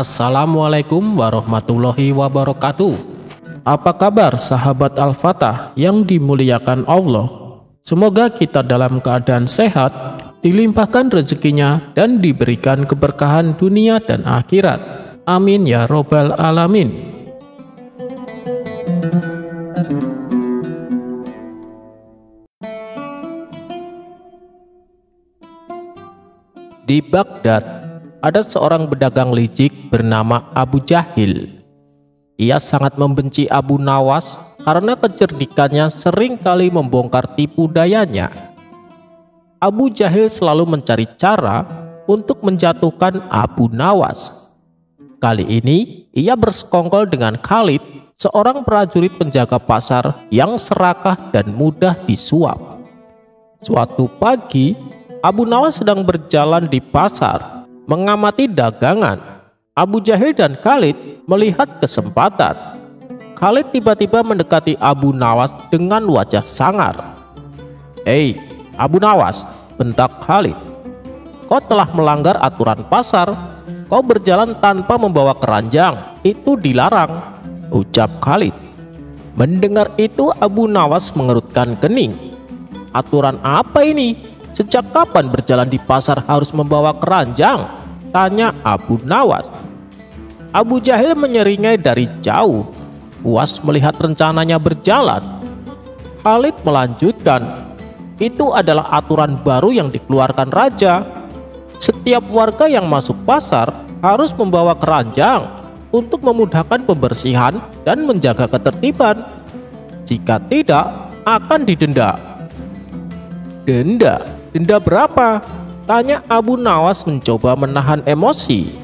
Assalamualaikum warahmatullahi wabarakatuh. Apa kabar sahabat Al-Fatah yang dimuliakan Allah? Semoga kita dalam keadaan sehat, dilimpahkan rezekinya dan diberikan keberkahan dunia dan akhirat. Amin ya robbal alamin. Di Baghdad, ada seorang pedagang licik bernama Abu Jahil. Ia sangat membenci Abu Nawas karena kecerdikannya seringkali membongkar tipu dayanya. Abu Jahil selalu mencari cara untuk menjatuhkan Abu Nawas. Kali ini ia bersekongkol dengan Khalid, seorang prajurit penjaga pasar yang serakah dan mudah disuap. Suatu pagi, Abu Nawas sedang berjalan di pasar mengamati dagangan. Abu Jahil dan Khalid melihat kesempatan. Khalid tiba-tiba mendekati Abu Nawas dengan wajah sangar. "Hei, Abu Nawas," bentak Khalid. "Kau telah melanggar aturan pasar. Kau berjalan tanpa membawa keranjang. Itu dilarang," ucap Khalid. Mendengar itu Abu Nawas mengerutkan kening. "Aturan apa ini? Sejak kapan berjalan di pasar harus membawa keranjang?" tanya Abu Nawas. Abu Jahil menyeringai dari jauh, puas melihat rencananya berjalan. Khalid melanjutkan, "Itu adalah aturan baru yang dikeluarkan raja. Setiap warga yang masuk pasar harus membawa keranjang untuk memudahkan pembersihan dan menjaga ketertiban. Jika tidak, akan didenda." "Denda? Denda berapa?" tanya Abu Nawas mencoba menahan emosi.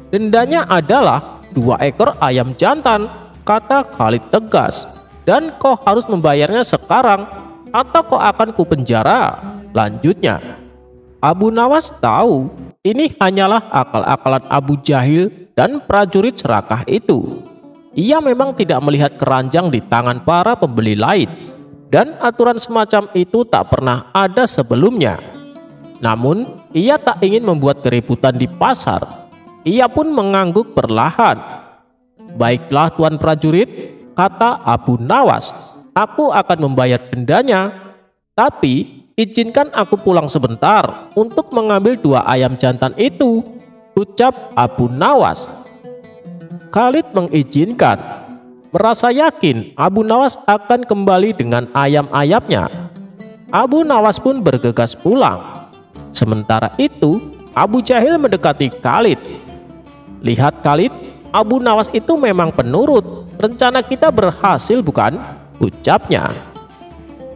"Dendanya adalah 2 ekor ayam jantan," kata Khalid tegas. "Dan kau harus membayarnya sekarang atau kau akan kupenjara," lanjutnya. Abu Nawas tahu ini hanyalah akal-akalan Abu Jahil dan prajurit serakah itu. Ia memang tidak melihat keranjang di tangan para pembeli lain, dan aturan semacam itu tak pernah ada sebelumnya. Namun, ia tak ingin membuat keributan di pasar. Ia pun mengangguk perlahan. "Baiklah tuan prajurit," kata Abu Nawas, "aku akan membayar dendanya. Tapi izinkan aku pulang sebentar untuk mengambil 2 ayam jantan itu," ucap Abu Nawas. Khalid mengizinkan. Merasa yakin Abu Nawas akan kembali dengan ayam-ayamnya, Abu Nawas pun bergegas pulang. Sementara itu, Abu Jahil mendekati Khalid. "Lihat Khalid, Abu Nawas itu memang penurut. Rencana kita berhasil bukan?" ucapnya.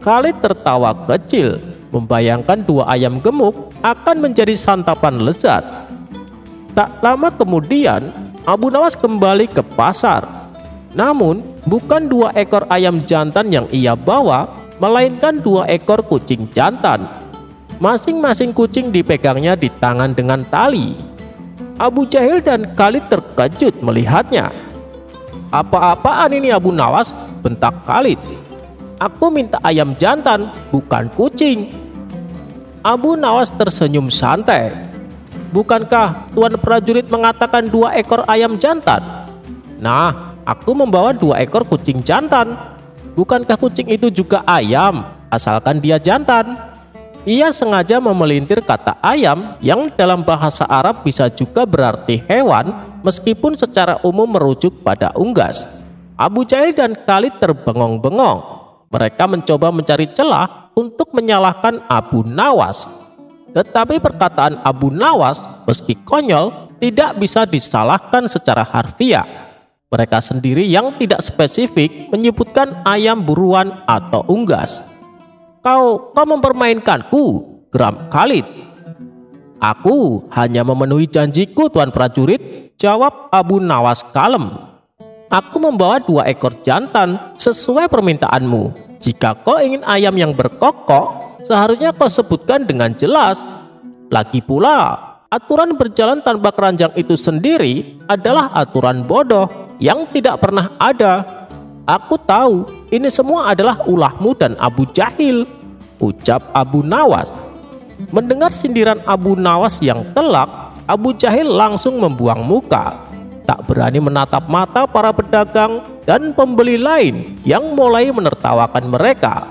Khalid tertawa kecil, membayangkan 2 ayam gemuk akan menjadi santapan lezat. Tak lama kemudian, Abu Nawas kembali ke pasar. Namun, bukan 2 ekor ayam jantan yang ia bawa, melainkan 2 ekor kucing jantan. Masing-masing kucing dipegangnya di tangan dengan tali. Abu Jahil dan Khalid terkejut melihatnya. "Apa-apaan ini Abu Nawas?" bentak Khalid. "Aku minta ayam jantan, bukan kucing." Abu Nawas tersenyum santai. "Bukankah tuan prajurit mengatakan 2 ekor ayam jantan? Nah, aku membawa 2 ekor kucing jantan. Bukankah kucing itu juga ayam, asalkan dia jantan?" Ia sengaja memelintir kata ayam yang dalam bahasa Arab bisa juga berarti hewan, meskipun secara umum merujuk pada unggas. Abu Jahil dan Khalid terbengong-bengong. Mereka mencoba mencari celah untuk menyalahkan Abu Nawas. Tetapi perkataan Abu Nawas, meski konyol, tidak bisa disalahkan secara harfiah. Mereka sendiri yang tidak spesifik menyebutkan ayam buruan atau unggas. Kau mempermainkanku," geram Khalid. "Aku hanya memenuhi janjiku tuan prajurit," jawab Abu Nawas kalem. "Aku membawa 2 ekor jantan sesuai permintaanmu. Jika kau ingin ayam yang berkokok, seharusnya kau sebutkan dengan jelas. Lagi pula, aturan berjalan tanpa keranjang itu sendiri adalah aturan bodoh yang tidak pernah ada. Aku tahu ini semua adalah ulahmu dan Abu Jahil," ucap Abu Nawas. Mendengar sindiran Abu Nawas yang telak, Abu Jahil langsung membuang muka, tak berani menatap mata para pedagang dan pembeli lain yang mulai menertawakan mereka.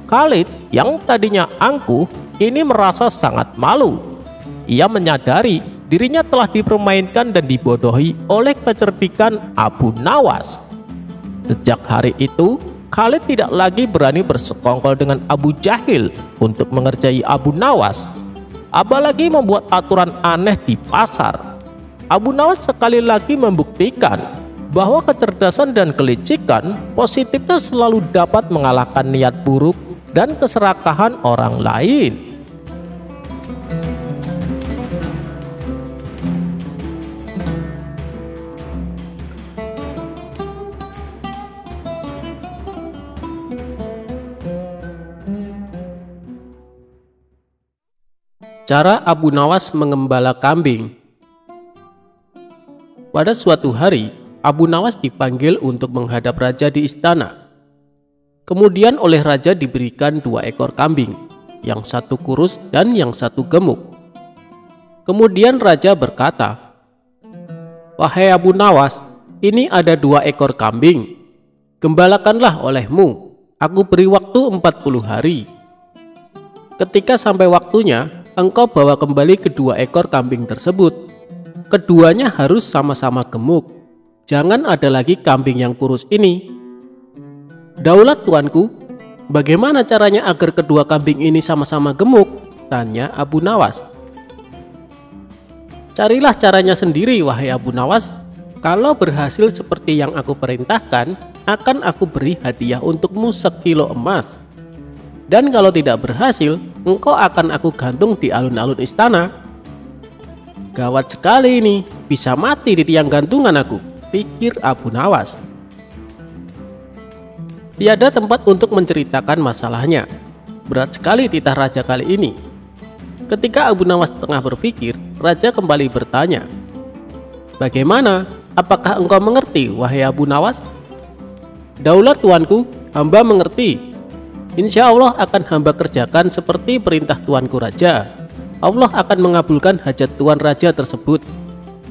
Khalid yang tadinya angkuh kini merasa sangat malu. Ia menyadari dirinya telah dipermainkan dan dibodohi oleh kecerdikan Abu Nawas. Sejak hari itu, Khalid tidak lagi berani bersekongkol dengan Abu Jahil untuk mengerjai Abu Nawas, apalagi membuat aturan aneh di pasar. Abu Nawas sekali lagi membuktikan bahwa kecerdasan dan kelicikan positifnya selalu dapat mengalahkan niat buruk dan keserakahan orang lain. Cara Abu Nawas mengembala kambing. Pada suatu hari, Abu Nawas dipanggil untuk menghadap raja di istana. Kemudian oleh raja diberikan 2 ekor kambing, yang satu kurus dan yang satu gemuk. Kemudian raja berkata, "Wahai Abu Nawas, ini ada 2 ekor kambing. Gembalakanlah olehmu. Aku beri waktu 40 hari. Ketika sampai waktunya, engkau bawa kembali kedua ekor kambing tersebut. Keduanya harus sama-sama gemuk. Jangan ada lagi kambing yang kurus ini." "Daulat tuanku, bagaimana caranya agar kedua kambing ini sama-sama gemuk?" tanya Abu Nawas. "Carilah caranya sendiri, wahai Abu Nawas. Kalau berhasil seperti yang aku perintahkan, akan aku beri hadiah untukmu 1 kilo emas. Dan kalau tidak berhasil, engkau akan aku gantung di alun-alun istana." "Gawat sekali ini, bisa mati di tiang gantungan aku," pikir Abu Nawas. Tiada tempat untuk menceritakan masalahnya. Berat sekali titah raja kali ini. Ketika Abu Nawas tengah berpikir, raja kembali bertanya, "Bagaimana? Apakah engkau mengerti, wahai Abu Nawas?" "Daulat tuanku, hamba mengerti. Insya Allah akan hamba kerjakan seperti perintah tuanku raja. Allah akan mengabulkan hajat tuan raja tersebut.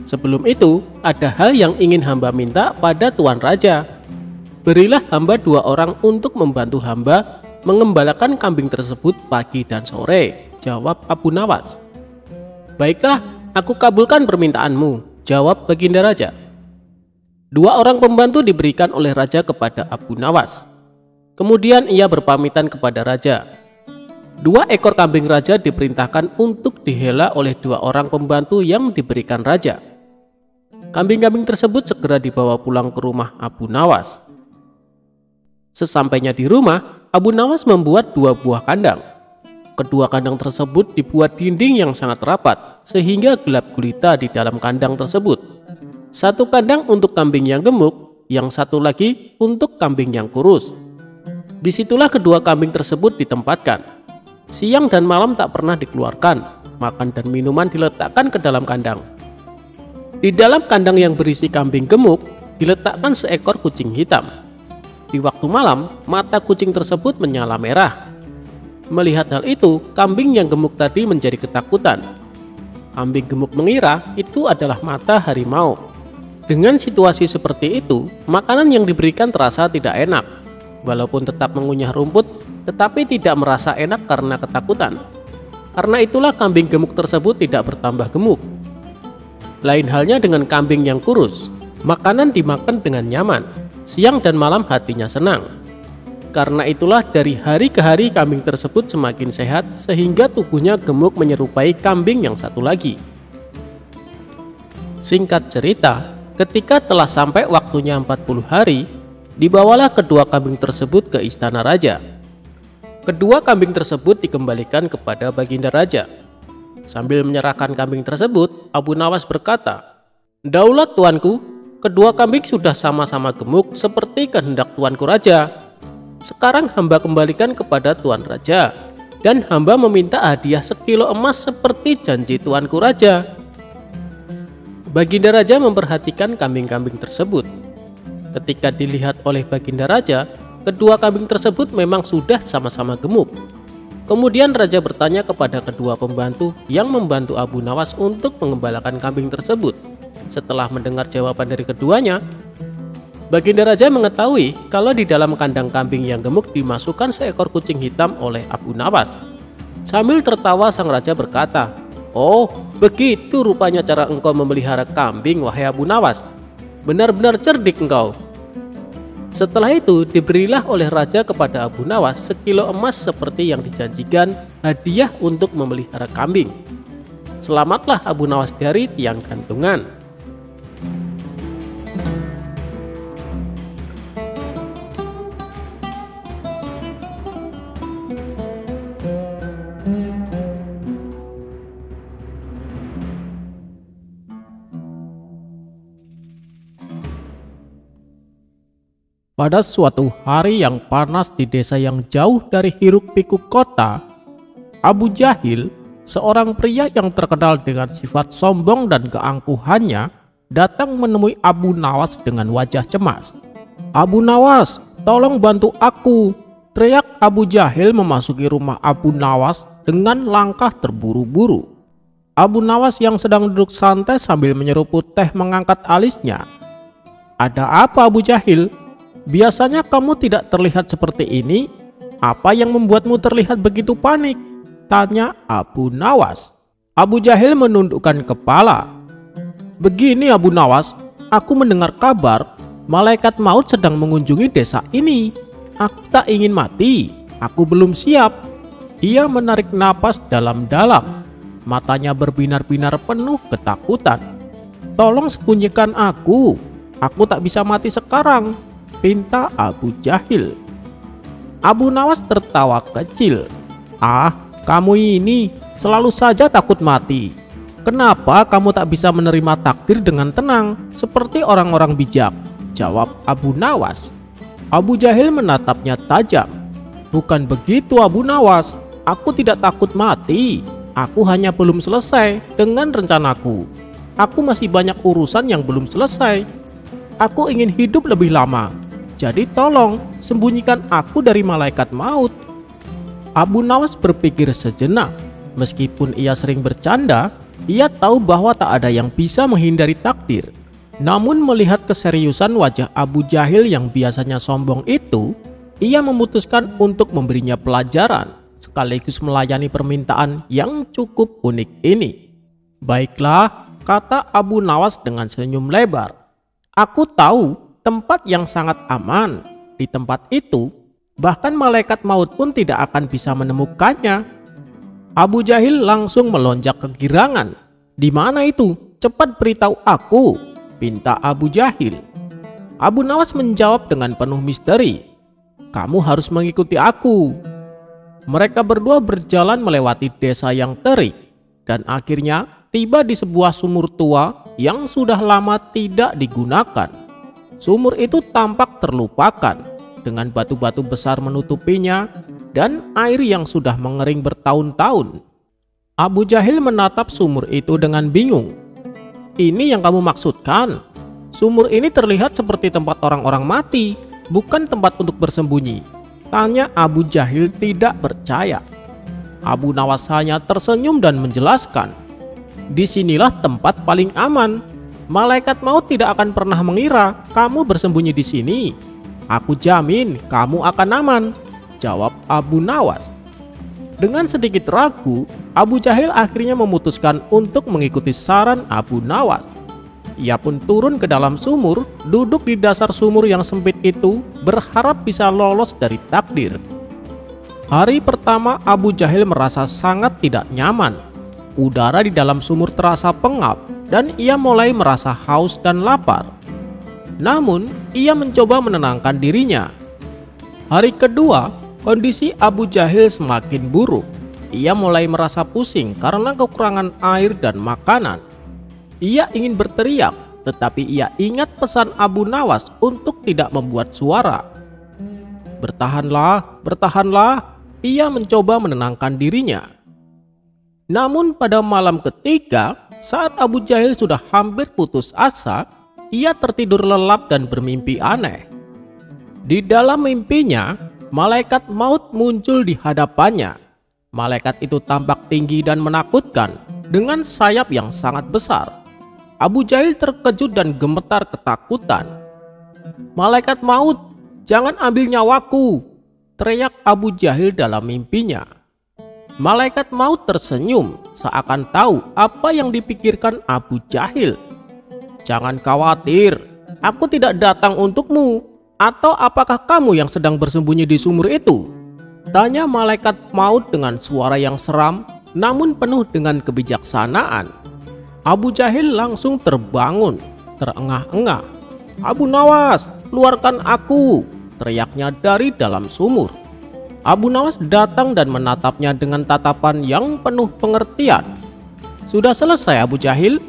Sebelum itu, ada hal yang ingin hamba minta pada tuan raja. Berilah hamba 2 orang untuk membantu hamba mengembalakan kambing tersebut pagi dan sore," jawab Abu Nawas. "Baiklah, aku kabulkan permintaanmu," jawab Baginda Raja. 2 orang pembantu diberikan oleh raja kepada Abu Nawas. Kemudian ia berpamitan kepada raja. 2 ekor kambing raja diperintahkan untuk dihela oleh 2 orang pembantu yang diberikan raja. Kambing-kambing tersebut segera dibawa pulang ke rumah Abu Nawas. Sesampainya di rumah, Abu Nawas membuat 2 buah kandang. Kedua kandang tersebut dibuat dinding yang sangat rapat, sehingga gelap gulita di dalam kandang tersebut. 1 kandang untuk kambing yang gemuk, yang satu lagi untuk kambing yang kurus. Disitulah kedua kambing tersebut ditempatkan. Siang dan malam tak pernah dikeluarkan. Makan dan minuman diletakkan ke dalam kandang. Di dalam kandang yang berisi kambing gemuk diletakkan seekor kucing hitam. Di waktu malam, mata kucing tersebut menyala merah. Melihat hal itu, kambing yang gemuk tadi menjadi ketakutan. Kambing gemuk mengira itu adalah mata harimau. Dengan situasi seperti itu, makanan yang diberikan terasa tidak enak. Walaupun tetap mengunyah rumput, tetapi tidak merasa enak karena ketakutan. Karena itulah kambing gemuk tersebut tidak bertambah gemuk. Lain halnya dengan kambing yang kurus. Makanan dimakan dengan nyaman. Siang dan malam hatinya senang. Karena itulah dari hari ke hari kambing tersebut semakin sehat, sehingga tubuhnya gemuk menyerupai kambing yang satu lagi. Singkat cerita, ketika telah sampai waktunya 40 hari, dibawalah kedua kambing tersebut ke istana raja. Kedua kambing tersebut dikembalikan kepada Baginda Raja. Sambil menyerahkan kambing tersebut, Abu Nawas berkata, "Daulat tuanku, kedua kambing sudah sama-sama gemuk seperti kehendak tuanku raja. Sekarang hamba kembalikan kepada tuan raja, dan hamba meminta hadiah 1 kilo emas seperti janji tuanku raja." Baginda Raja memperhatikan kambing-kambing tersebut. Ketika dilihat oleh Baginda Raja, kedua kambing tersebut memang sudah sama-sama gemuk. Kemudian raja bertanya kepada kedua pembantu yang membantu Abu Nawas untuk mengembalakan kambing tersebut. Setelah mendengar jawaban dari keduanya, Baginda Raja mengetahui kalau di dalam kandang kambing yang gemuk dimasukkan seekor kucing hitam oleh Abu Nawas. Sambil tertawa sang raja berkata, "Oh, begitu rupanya cara engkau memelihara kambing, wahai Abu Nawas. Benar-benar cerdik engkau." Setelah itu diberilah oleh raja kepada Abu Nawas sekilo emas seperti yang dijanjikan hadiah untuk memelihara kambing. Selamatlah Abu Nawas dari tiang gantungan. Pada suatu hari yang panas di desa yang jauh dari hiruk-pikuk kota, Abu Jahil, seorang pria yang terkenal dengan sifat sombong dan keangkuhannya, datang menemui Abu Nawas dengan wajah cemas. "Abu Nawas, tolong bantu aku!" teriak Abu Jahil memasuki rumah Abu Nawas dengan langkah terburu-buru. Abu Nawas yang sedang duduk santai sambil menyeruput teh mengangkat alisnya. "Ada apa, Abu Jahil? Biasanya kamu tidak terlihat seperti ini. Apa yang membuatmu terlihat begitu panik?" tanya Abu Nawas. Abu Jahil menundukkan kepala. "Begini Abu Nawas, aku mendengar kabar malaikat maut sedang mengunjungi desa ini. Aku tak ingin mati, aku belum siap." Ia menarik napas dalam-dalam. Matanya berbinar-binar penuh ketakutan. "Tolong sembunyikan aku tak bisa mati sekarang," pinta Abu Jahil. Abu Nawas tertawa kecil. "Ah, kamu ini selalu saja takut mati. Kenapa kamu tak bisa menerima takdir dengan tenang seperti orang-orang bijak?" jawab Abu Nawas. Abu Jahil menatapnya tajam. "Bukan begitu Abu Nawas, aku tidak takut mati. Aku hanya belum selesai dengan rencanaku. Aku masih banyak urusan yang belum selesai. Aku ingin hidup lebih lama. Jadi tolong sembunyikan aku dari malaikat maut." Abu Nawas berpikir sejenak. Meskipun ia sering bercanda, ia tahu bahwa tak ada yang bisa menghindari takdir. Namun melihat keseriusan wajah Abu Jahil yang biasanya sombong itu, ia memutuskan untuk memberinya pelajaran sekaligus melayani permintaan yang cukup unik ini. "Baiklah," kata Abu Nawas dengan senyum lebar. "Aku tahu tempat yang sangat aman. Di tempat itu, bahkan malaikat maut pun tidak akan bisa menemukannya." Abu Jahil langsung melonjak kegirangan. "Di mana itu? Cepat beritahu aku," pinta Abu Jahil. Abu Nawas menjawab dengan penuh misteri. "Kamu harus mengikuti aku." Mereka berdua berjalan melewati desa yang terik dan akhirnya tiba di sebuah sumur tua yang sudah lama tidak digunakan. Sumur itu tampak terlupakan dengan batu-batu besar menutupinya dan air yang sudah mengering bertahun-tahun. Abu Jahil menatap sumur itu dengan bingung. "Ini yang kamu maksudkan? Sumur ini terlihat seperti tempat orang-orang mati, bukan tempat untuk bersembunyi," tanya Abu Jahil tidak percaya. Abu Nawas hanya tersenyum dan menjelaskan, "Disinilah tempat paling aman. Malaikat maut tidak akan pernah mengira kamu bersembunyi di sini. Aku jamin kamu akan aman," jawab Abu Nawas. Dengan sedikit ragu, Abu Jahil akhirnya memutuskan untuk mengikuti saran Abu Nawas. Ia pun turun ke dalam sumur, duduk di dasar sumur yang sempit itu, berharap bisa lolos dari takdir. Hari pertama Abu Jahil merasa sangat tidak nyaman. Udara di dalam sumur terasa pengap dan ia mulai merasa haus dan lapar. Namun, ia mencoba menenangkan dirinya. Hari kedua, kondisi Abu Jahil semakin buruk. Ia mulai merasa pusing karena kekurangan air dan makanan. Ia ingin berteriak, tetapi ia ingat pesan Abu Nawas untuk tidak membuat suara. "Bertahanlah, bertahanlah," ia mencoba menenangkan dirinya. Namun pada malam ketiga, saat Abu Jahil sudah hampir putus asa, ia tertidur lelap dan bermimpi aneh. Di dalam mimpinya, malaikat maut muncul di hadapannya. Malaikat itu tampak tinggi dan menakutkan dengan sayap yang sangat besar. Abu Jahil terkejut dan gemetar ketakutan. "Malaikat maut, jangan ambil nyawaku!" teriak Abu Jahil dalam mimpinya. Malaikat maut tersenyum seakan tahu apa yang dipikirkan Abu Jahil. "Jangan khawatir, aku tidak datang untukmu. Atau apakah kamu yang sedang bersembunyi di sumur itu?" tanya malaikat maut dengan suara yang seram namun penuh dengan kebijaksanaan. Abu Jahil langsung terbangun, terengah-engah. "Abu Nawas, keluarkan aku!" teriaknya dari dalam sumur. Abu Nawas datang dan menatapnya dengan tatapan yang penuh pengertian. "Sudah selesai Abu Jahil?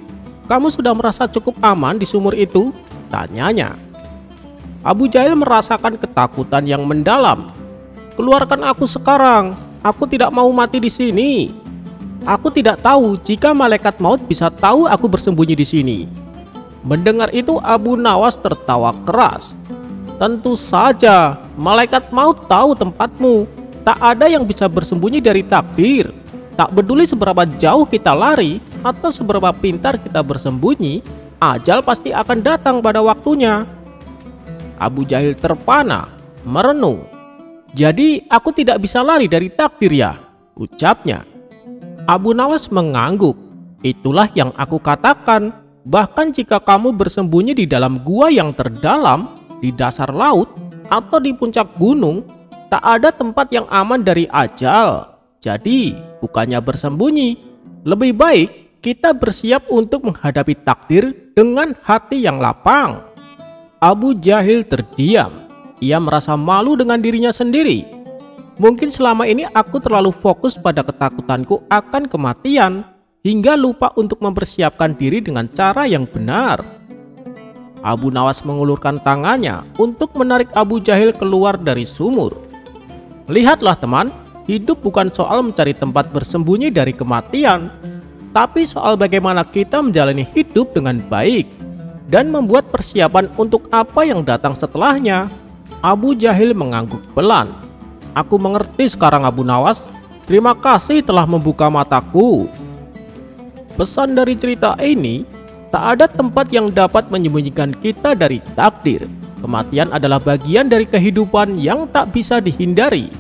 Kamu sudah merasa cukup aman di sumur itu?" tanyanya. Abu Jahil merasakan ketakutan yang mendalam. "Keluarkan aku sekarang, aku tidak mau mati di sini. Aku tidak tahu jika malaikat maut bisa tahu aku bersembunyi di sini." Mendengar itu Abu Nawas tertawa keras. "Tentu saja malaikat maut tahu tempatmu. Tak ada yang bisa bersembunyi dari takdir. Tak peduli seberapa jauh kita lari atau seberapa pintar kita bersembunyi, ajal pasti akan datang pada waktunya." Abu Jahil terpana, merenung. "Jadi aku tidak bisa lari dari takdir ya?" ucapnya. Abu Nawas mengangguk. "Itulah yang aku katakan. Bahkan jika kamu bersembunyi di dalam gua yang terdalam, di dasar laut, atau di puncak gunung, tak ada tempat yang aman dari ajal. Jadi, bukannya bersembunyi, lebih baik kita bersiap untuk menghadapi takdir dengan hati yang lapang." Abu Jahil terdiam. Ia merasa malu dengan dirinya sendiri. "Mungkin selama ini aku terlalu fokus pada ketakutanku akan kematian, hingga lupa untuk mempersiapkan diri dengan cara yang benar." Abu Nawas mengulurkan tangannya untuk menarik Abu Jahil keluar dari sumur. "Lihatlah teman, hidup bukan soal mencari tempat bersembunyi dari kematian, tapi soal bagaimana kita menjalani hidup dengan baik dan membuat persiapan untuk apa yang datang setelahnya." Abu Jahil mengangguk pelan. "Aku mengerti sekarang Abu Nawas. Terima kasih telah membuka mataku." Pesan dari cerita ini, tak ada tempat yang dapat menyembunyikan kita dari takdir. Kematian adalah bagian dari kehidupan yang tak bisa dihindari.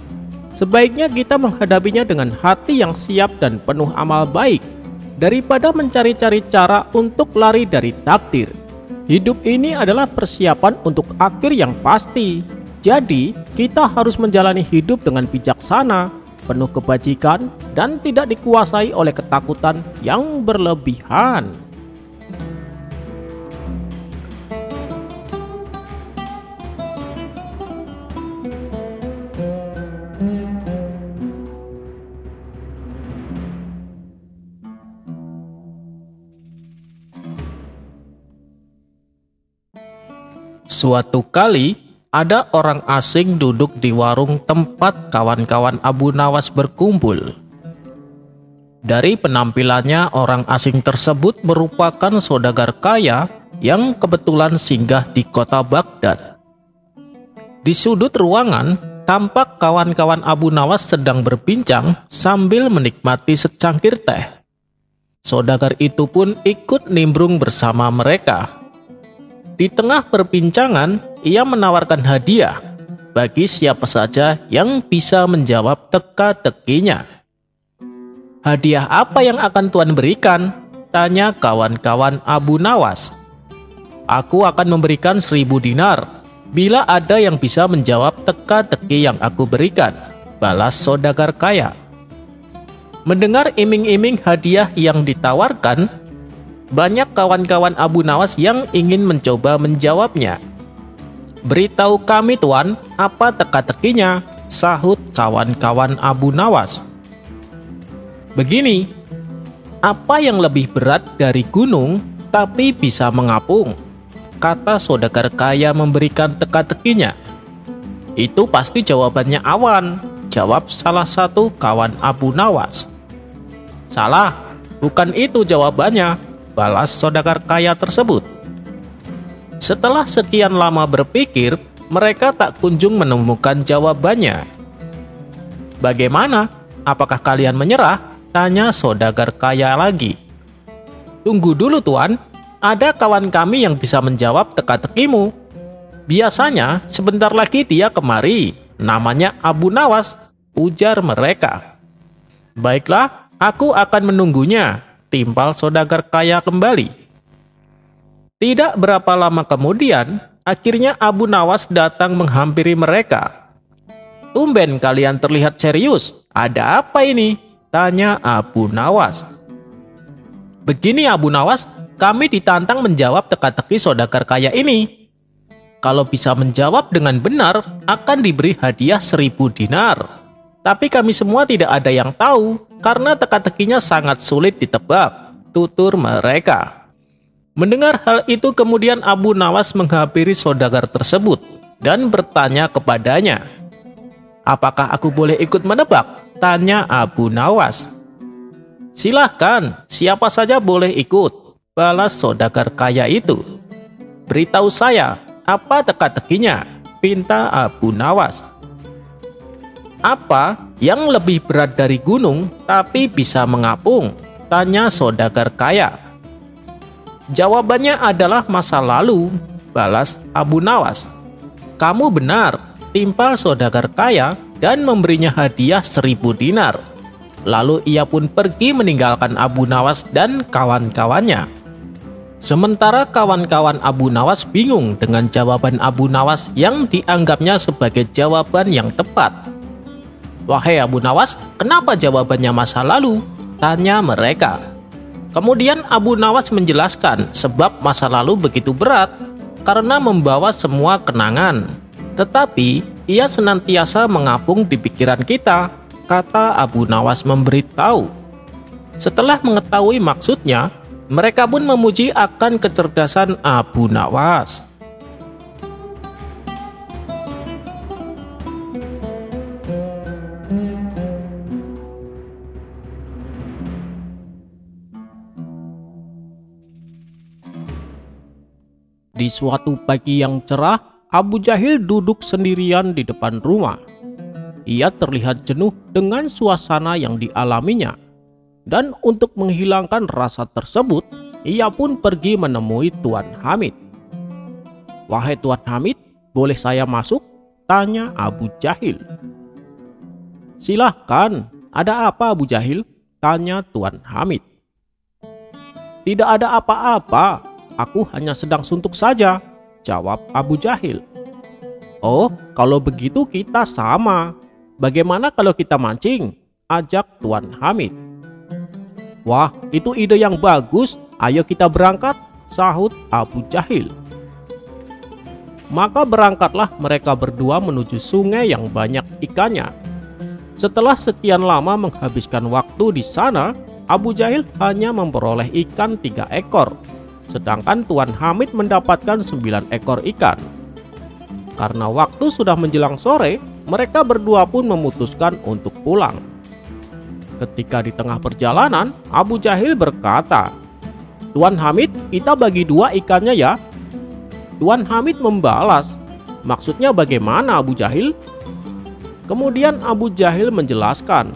Sebaiknya kita menghadapinya dengan hati yang siap dan penuh amal baik, daripada mencari-cari cara untuk lari dari takdir. Hidup ini adalah persiapan untuk akhir yang pasti. Jadi, kita harus menjalani hidup dengan bijaksana, penuh kebajikan, dan tidak dikuasai oleh ketakutan yang berlebihan. Suatu kali, ada orang asing duduk di warung tempat kawan-kawan Abu Nawas berkumpul. Dari penampilannya, orang asing tersebut merupakan saudagar kaya yang kebetulan singgah di kota Baghdad. Di sudut ruangan, tampak kawan-kawan Abu Nawas sedang berbincang sambil menikmati secangkir teh. Saudagar itu pun ikut nimbrung bersama mereka. Di tengah perbincangan, ia menawarkan hadiah bagi siapa saja yang bisa menjawab teka-tekinya. "Hadiah apa yang akan Tuan berikan?" tanya kawan-kawan Abu Nawas. "Aku akan memberikan 1000 dinar bila ada yang bisa menjawab teka-teki yang aku berikan," balas saudagar kaya. Mendengar iming-iming hadiah yang ditawarkan, banyak kawan-kawan Abu Nawas yang ingin mencoba menjawabnya. "Beritahu kami Tuan, apa teka-tekinya?" sahut kawan-kawan Abu Nawas. "Begini, apa yang lebih berat dari gunung tapi bisa mengapung?" kata saudagar kaya memberikan teka-tekinya. "Itu pasti jawabannya awan," jawab salah satu kawan Abu Nawas. "Salah, bukan itu jawabannya," balas saudagar kaya tersebut. Setelah sekian lama berpikir, mereka tak kunjung menemukan jawabannya. "Bagaimana? apakah kalian menyerah? Tanya saudagar kaya lagi. Tunggu dulu tuan, ada kawan kami yang bisa menjawab teka-tekimu. Biasanya sebentar lagi dia kemari, namanya Abu Nawas, ujar mereka. Baiklah, aku akan menunggunya, timpal saudagar kaya kembali. Tidak berapa lama kemudian, akhirnya Abu Nawas datang menghampiri mereka. Tumben kalian terlihat serius, ada apa ini? Tanya Abu Nawas. Begini Abu Nawas, kami ditantang menjawab teka-teki saudagar kaya ini. Kalau bisa menjawab dengan benar, akan diberi hadiah 1000 dinar. Tapi kami semua tidak ada yang tahu, karena teka-tekinya sangat sulit ditebak, tutur mereka. Mendengar hal itu kemudian Abu Nawas menghampiri saudagar tersebut dan bertanya kepadanya. Apakah aku boleh ikut menebak? Tanya Abu Nawas. Silahkan, siapa saja boleh ikut, balas saudagar kaya itu. Beritahu saya, apa teka-tekinya? Pinta Abu Nawas. Apa yang lebih berat dari gunung tapi bisa mengapung? Tanya saudagar kaya. Jawabannya adalah masa lalu, balas Abu Nawas. Kamu benar, timpal saudagar kaya dan memberinya hadiah 1000 dinar. Lalu ia pun pergi meninggalkan Abu Nawas dan kawan-kawannya. Sementara kawan-kawan Abu Nawas bingung dengan jawaban Abu Nawas yang dianggapnya sebagai jawaban yang tepat. Wahai Abu Nawas, kenapa jawabannya masa lalu? Tanya mereka. Kemudian Abu Nawas menjelaskan sebab masa lalu begitu berat karena membawa semua kenangan. Tetapi ia senantiasa mengapung di pikiran kita, kata Abu Nawas memberitahu. Setelah mengetahui maksudnya, mereka pun memuji akan kecerdasan Abu Nawas. Di suatu pagi yang cerah, Abu Jahil duduk sendirian di depan rumah. Ia terlihat jenuh dengan suasana yang dialaminya. Dan untuk menghilangkan rasa tersebut, ia pun pergi menemui Tuan Hamid. Wahai Tuan Hamid, boleh saya masuk? Tanya Abu Jahil. Silahkan, ada apa Abu Jahil? Tanya Tuan Hamid. Tidak ada apa-apa, aku hanya sedang suntuk saja, jawab Abu Jahil. Oh, kalau begitu kita sama. Bagaimana kalau kita mancing? Ajak Tuan Hamid. Wah, itu ide yang bagus. Ayo kita berangkat, sahut Abu Jahil. Maka berangkatlah mereka berdua menuju sungai yang banyak ikannya. Setelah sekian lama menghabiskan waktu di sana, Abu Jahil hanya memperoleh ikan 3 ekor. Sedangkan Tuan Hamid mendapatkan 9 ekor ikan. Karena waktu sudah menjelang sore, mereka berdua pun memutuskan untuk pulang. Ketika di tengah perjalanan, Abu Jahil berkata, Tuan Hamid, kita bagi 2 ikannya ya. Tuan Hamid membalas, maksudnya bagaimana Abu Jahil? Kemudian Abu Jahil menjelaskan,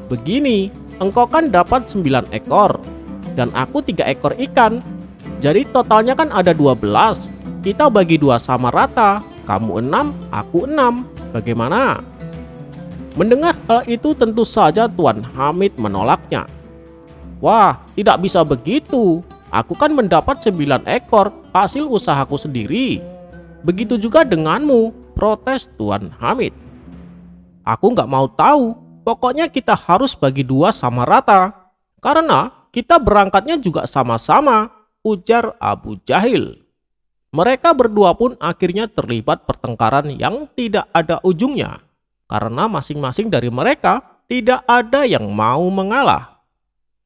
begini, engkau kan dapat 9 ekor, dan aku 3 ekor ikan. Jadi totalnya kan ada 12. Kita bagi 2 sama rata, kamu 6, aku 6. Bagaimana? Mendengar hal itu tentu saja Tuan Hamid menolaknya. Wah, tidak bisa begitu. Aku kan mendapat 9 ekor hasil usahaku sendiri. Begitu juga denganmu, protes Tuan Hamid. Aku nggak mau tahu, pokoknya kita harus bagi 2 sama rata. Karena kita berangkatnya juga sama-sama, ujar Abu Jahil. Mereka berdua pun akhirnya terlibat pertengkaran yang tidak ada ujungnya. Karena masing-masing dari mereka tidak ada yang mau mengalah.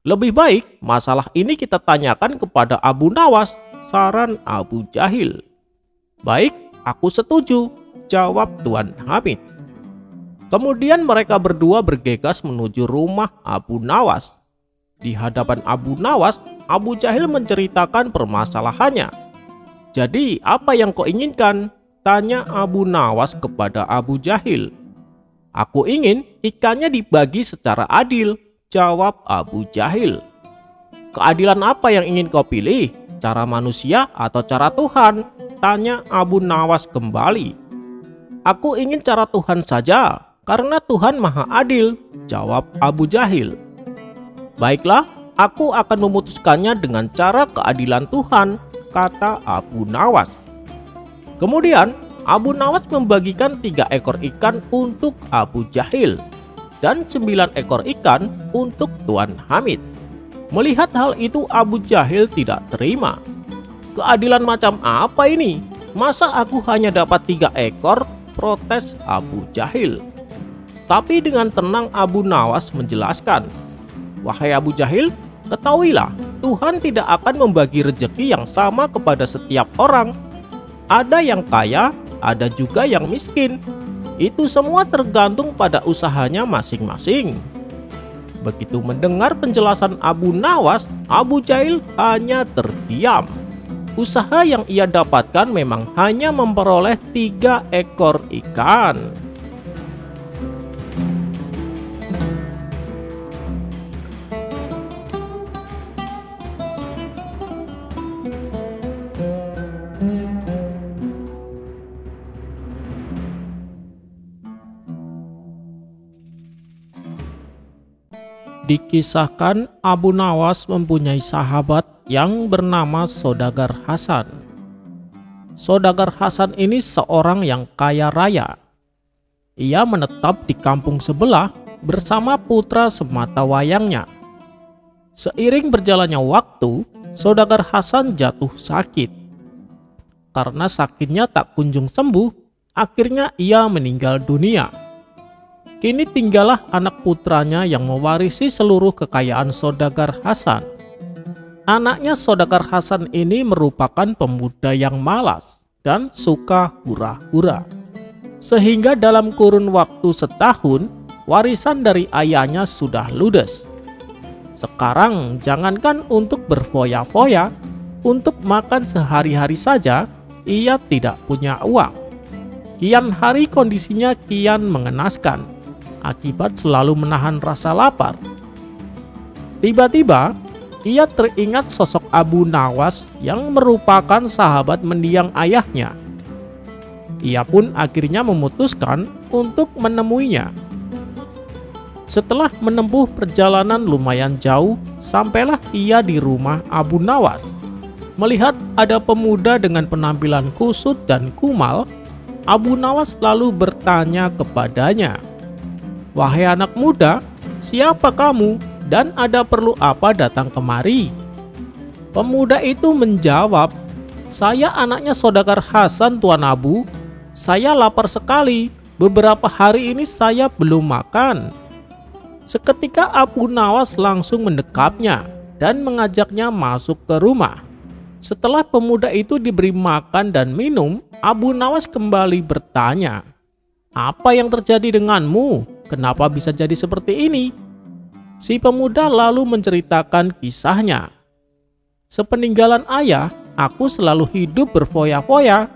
Lebih baik masalah ini kita tanyakan kepada Abu Nawas, saran Abu Jahil. Baik, aku setuju, jawab Tuan Hamid. Kemudian mereka berdua bergegas menuju rumah Abu Nawas. Di hadapan Abu Nawas, Abu Jahil menceritakan permasalahannya. Jadi apa yang kau inginkan? Tanya Abu Nawas kepada Abu Jahil. Aku ingin ikannya dibagi secara adil, jawab Abu Jahil. Keadilan apa yang ingin kau pilih? Cara manusia atau cara Tuhan? Tanya Abu Nawas kembali. Aku ingin cara Tuhan saja, karena Tuhan maha adil, jawab Abu Jahil. Baiklah, aku akan memutuskannya dengan cara keadilan Tuhan, kata Abu Nawas. Kemudian Abu Nawas membagikan 3 ekor ikan untuk Abu Jahil dan 9 ekor ikan untuk Tuan Hamid. Melihat hal itu, Abu Jahil tidak terima. Keadilan macam apa ini? Masa aku hanya dapat 3 ekor? Protes Abu Jahil. Tapi dengan tenang Abu Nawas menjelaskan, wahai Abu Jahil, ketahuilah Tuhan tidak akan membagi rezeki yang sama kepada setiap orang. Ada yang kaya, ada juga yang miskin. Itu semua tergantung pada usahanya masing-masing. Begitu mendengar penjelasan Abu Nawas, Abu Jahil hanya terdiam. Usaha yang ia dapatkan memang hanya memperoleh 3 ekor ikan. Dikisahkan Abu Nawas mempunyai sahabat yang bernama Saudagar Hasan. Saudagar Hasan ini seorang yang kaya raya. Ia menetap di kampung sebelah bersama putra sematawayangnya. Seiring berjalannya waktu, Saudagar Hasan jatuh sakit. Karena sakitnya tak kunjung sembuh, akhirnya ia meninggal dunia. Kini tinggallah anak putranya yang mewarisi seluruh kekayaan Saudagar Hasan. Anaknya Saudagar Hasan ini merupakan pemuda yang malas dan suka hura-hura. Sehingga dalam kurun waktu setahun, warisan dari ayahnya sudah ludes. Sekarang jangankan untuk berfoya-foya, untuk makan sehari-hari saja, ia tidak punya uang. Kian hari kondisinya kian mengenaskan, akibat selalu menahan rasa lapar. Tiba-tiba, ia teringat sosok Abu Nawas yang merupakan sahabat mendiang ayahnya. Ia pun akhirnya memutuskan untuk menemuinya. Setelah menempuh perjalanan lumayan jauh, sampailah ia di rumah Abu Nawas. Melihat ada pemuda dengan penampilan kusut dan kumal, Abu Nawas lalu bertanya kepadanya, "Wahai anak muda, siapa kamu dan ada perlu apa datang kemari?" Pemuda itu menjawab, "Saya anaknya Saudagar Hasan, Tuan Abu. Saya lapar sekali. Beberapa hari ini saya belum makan." Seketika Abu Nawas langsung mendekapnya dan mengajaknya masuk ke rumah. Setelah pemuda itu diberi makan dan minum, Abu Nawas kembali bertanya, "Apa yang terjadi denganmu? Kenapa bisa jadi seperti ini?" Si pemuda lalu menceritakan kisahnya. "Sepeninggalan ayah, aku selalu hidup berfoya-foya.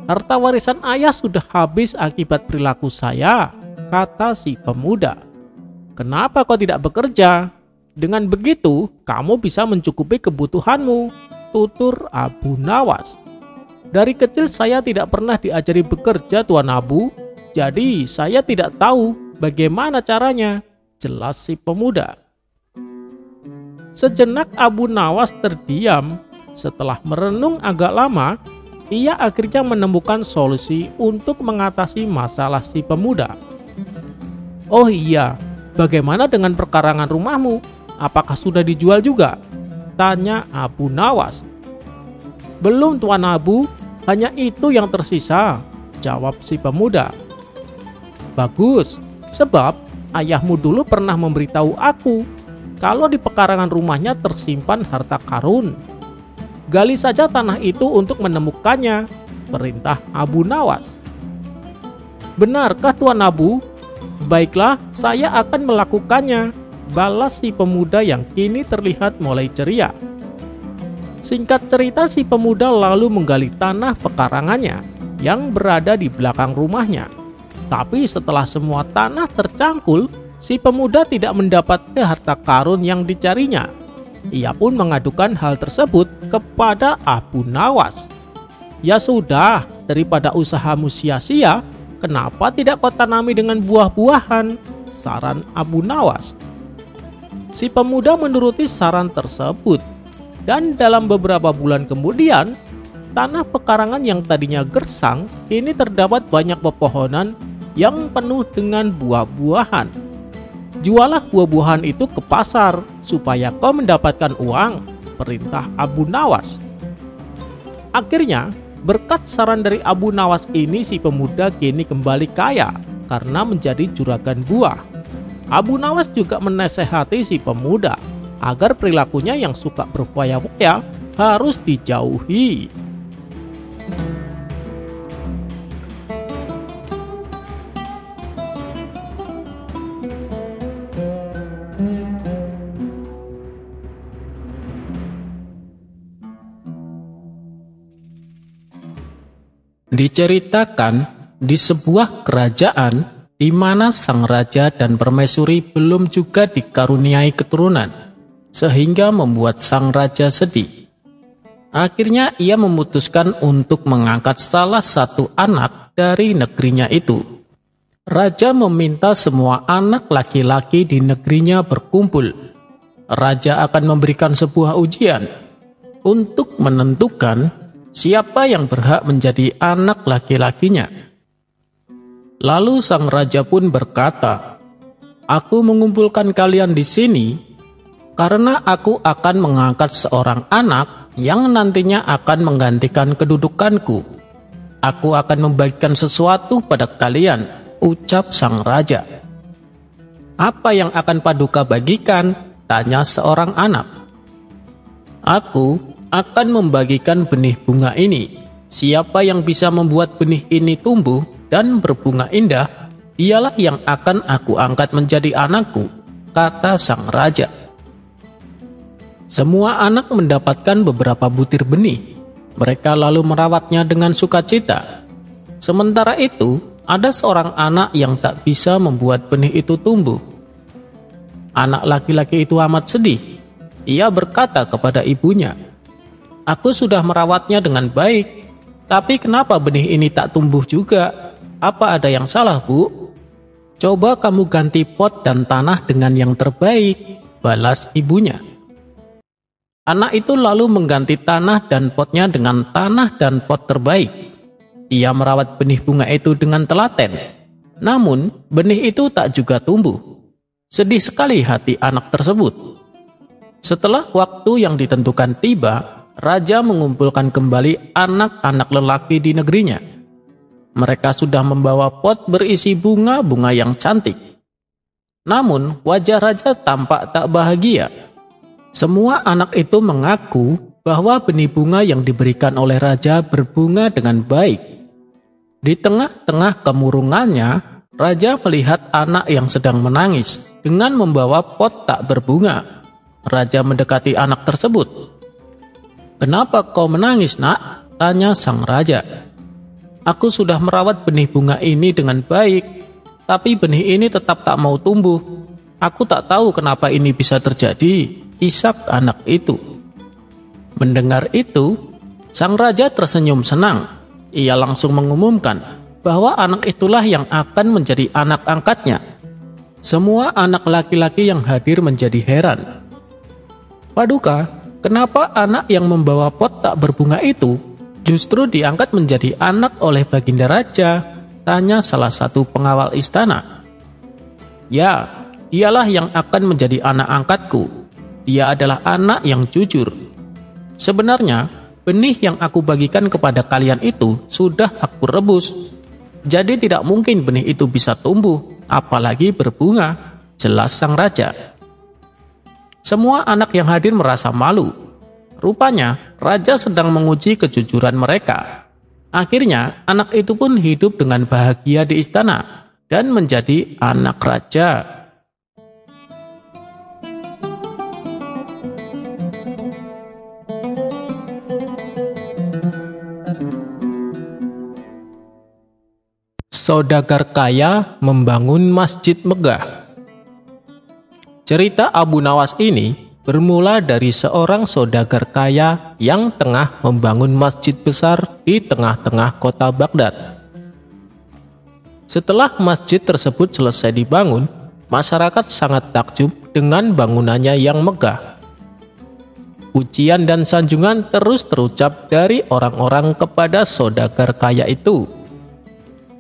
Harta warisan ayah sudah habis akibat perilaku saya," kata si pemuda. "Kenapa kau tidak bekerja? Dengan begitu, kamu bisa mencukupi kebutuhanmu," tutur Abu Nawas. "Dari kecil saya tidak pernah diajari bekerja, Tuan Abu. Jadi saya tidak tahu bagaimana caranya," jelas si pemuda. Sejenak Abu Nawas terdiam. Setelah merenung agak lama, ia akhirnya menemukan solusi untuk mengatasi masalah si pemuda. "Oh iya, bagaimana dengan perkarangan rumahmu? Apakah sudah dijual juga?" tanya Abu Nawas. "Belum, Tuan Abu, hanya itu yang tersisa," jawab si pemuda. "Bagus, sebab ayahmu dulu pernah memberitahu aku kalau di pekarangan rumahnya tersimpan harta karun. Gali saja tanah itu untuk menemukannya," perintah Abu Nawas. "Benarkah, Tuan Abu? Baiklah, saya akan melakukannya," balas si pemuda yang kini terlihat mulai ceria. Singkat cerita, si pemuda lalu menggali tanah pekarangannya yang berada di belakang rumahnya. Tapi setelah semua tanah tercangkul, si pemuda tidak mendapat harta karun yang dicarinya. Ia pun mengadukan hal tersebut kepada Abu Nawas. "Ya sudah, daripada usahamu sia-sia, kenapa tidak kau tanami dengan buah-buahan?" saran Abu Nawas. Si pemuda menuruti saran tersebut, dan dalam beberapa bulan kemudian, tanah pekarangan yang tadinya gersang kini terdapat banyak pepohonan yang penuh dengan buah-buahan. "Jualah buah-buahan itu ke pasar supaya kau mendapatkan uang," perintah Abu Nawas. Akhirnya, berkat saran dari Abu Nawas ini, si pemuda kini kembali kaya karena menjadi juragan buah. Abu Nawas juga menasehati si pemuda agar perilakunya yang suka berfoya-foya harus dijauhi. Diceritakan di sebuah kerajaan di mana sang raja dan permaisuri belum juga dikaruniai keturunan, sehingga membuat sang raja sedih. Akhirnya ia memutuskan untuk mengangkat salah satu anak dari negerinya itu. Raja meminta semua anak laki-laki di negerinya berkumpul. Raja akan memberikan sebuah ujian untuk menentukan siapa yang berhak menjadi anak laki-lakinya. Lalu sang raja pun berkata, "Aku mengumpulkan kalian di sini karena aku akan mengangkat seorang anak yang nantinya akan menggantikan kedudukanku. Aku akan membagikan sesuatu pada kalian," ucap sang raja. "Apa yang akan Paduka bagikan?" tanya seorang anak. "Aku akan membagikan benih bunga ini. Siapa yang bisa membuat benih ini tumbuh dan berbunga indah, dialah yang akan aku angkat menjadi anakku," kata sang raja. Semua anak mendapatkan beberapa butir benih. Mereka lalu merawatnya dengan sukacita. Sementara itu, ada seorang anak yang tak bisa membuat benih itu tumbuh. Anak laki-laki itu amat sedih. Ia berkata kepada ibunya, "Aku sudah merawatnya dengan baik, tapi kenapa benih ini tak tumbuh juga? Apa ada yang salah, Bu?" "Coba kamu ganti pot dan tanah dengan yang terbaik," balas ibunya. Anak itu lalu mengganti tanah dan potnya dengan tanah dan pot terbaik. Ia merawat benih bunga itu dengan telaten. Namun, benih itu tak juga tumbuh. Sedih sekali hati anak tersebut. Setelah waktu yang ditentukan tiba, raja mengumpulkan kembali anak-anak lelaki di negerinya. Mereka sudah membawa pot berisi bunga-bunga yang cantik. Namun, wajah raja tampak tak bahagia. Semua anak itu mengaku bahwa benih bunga yang diberikan oleh raja berbunga dengan baik. Di tengah-tengah kemurungannya, raja melihat anak yang sedang menangis dengan membawa pot tak berbunga. Raja mendekati anak tersebut. "Kenapa kau menangis, Nak?" tanya sang raja. "Aku sudah merawat benih bunga ini dengan baik, tapi benih ini tetap tak mau tumbuh. Aku tak tahu kenapa ini bisa terjadi," isap anak itu. Mendengar itu, sang raja tersenyum senang. Ia langsung mengumumkan bahwa anak itulah yang akan menjadi anak angkatnya. Semua anak laki-laki yang hadir menjadi heran. "Paduka, kenapa anak yang membawa pot tak berbunga itu justru diangkat menjadi anak oleh Baginda Raja?" tanya salah satu pengawal istana. "Ya, dialah yang akan menjadi anak angkatku. Dia adalah anak yang jujur. Sebenarnya, benih yang aku bagikan kepada kalian itu sudah aku rebus. Jadi tidak mungkin benih itu bisa tumbuh, apalagi berbunga," jelas sang raja. Semua anak yang hadir merasa malu. Rupanya, raja sedang menguji kejujuran mereka. Akhirnya, anak itu pun hidup dengan bahagia di istana dan menjadi anak raja. Saudagar kaya membangun masjid megah. Cerita Abu Nawas ini bermula dari seorang saudagar kaya yang tengah membangun masjid besar di tengah-tengah kota Baghdad. Setelah masjid tersebut selesai dibangun, masyarakat sangat takjub dengan bangunannya yang megah. Pujian dan sanjungan terus terucap dari orang-orang kepada saudagar kaya itu.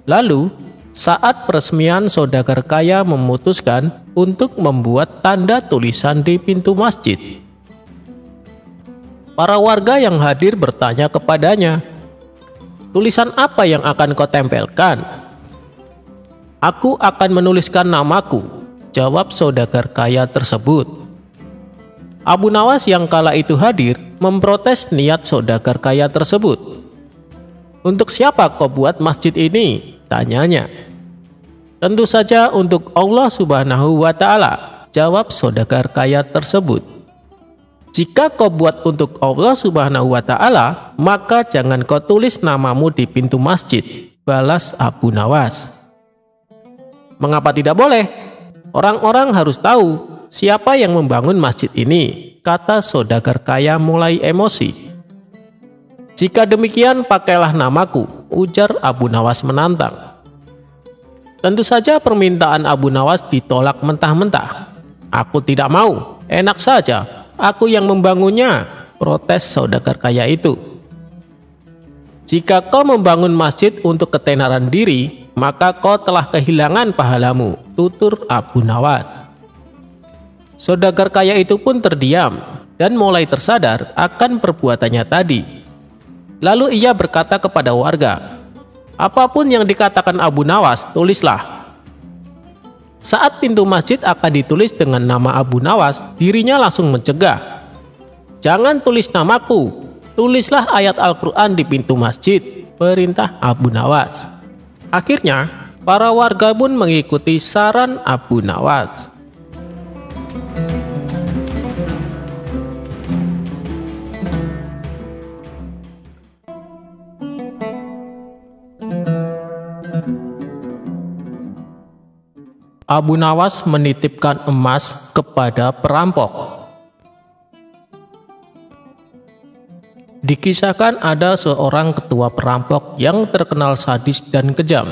Lalu, saat peresmian, saudagar kaya memutuskan untuk membuat tanda tulisan di pintu masjid. Para warga yang hadir bertanya kepadanya, "Tulisan apa yang akan kau tempelkan?" "Aku akan menuliskan namaku," jawab saudagar kaya tersebut. Abu Nawas yang kala itu hadir memprotes niat saudagar kaya tersebut. "Untuk siapa kau buat masjid ini?" tanyanya. "Tentu saja untuk Allah Subhanahu wa Ta'ala," jawab saudagar kaya tersebut. "Jika kau buat untuk Allah Subhanahu wa Ta'ala, maka jangan kau tulis namamu di pintu masjid," balas Abu Nawas. "Mengapa tidak boleh? Orang-orang harus tahu siapa yang membangun masjid ini," kata saudagar kaya mulai emosi. "Jika demikian pakailah namaku," ujar Abu Nawas menantang. Tentu saja permintaan Abu Nawas ditolak mentah-mentah. "Aku tidak mau, enak saja, aku yang membangunnya," protes saudagar kaya itu. "Jika kau membangun masjid untuk ketenaran diri, maka kau telah kehilangan pahalamu," tutur Abu Nawas. Saudagar kaya itu pun terdiam dan mulai tersadar akan perbuatannya tadi. Lalu ia berkata kepada warga, "Apapun yang dikatakan Abu Nawas, tulislah." Saat pintu masjid akan ditulis dengan nama Abu Nawas, dirinya langsung mencegah. "Jangan tulis namaku, tulislah ayat Al-Quran di pintu masjid," perintah Abu Nawas. Akhirnya, para warga pun mengikuti saran Abu Nawas. Abu Nawas menitipkan emas kepada perampok. Dikisahkan ada seorang ketua perampok yang terkenal sadis dan kejam.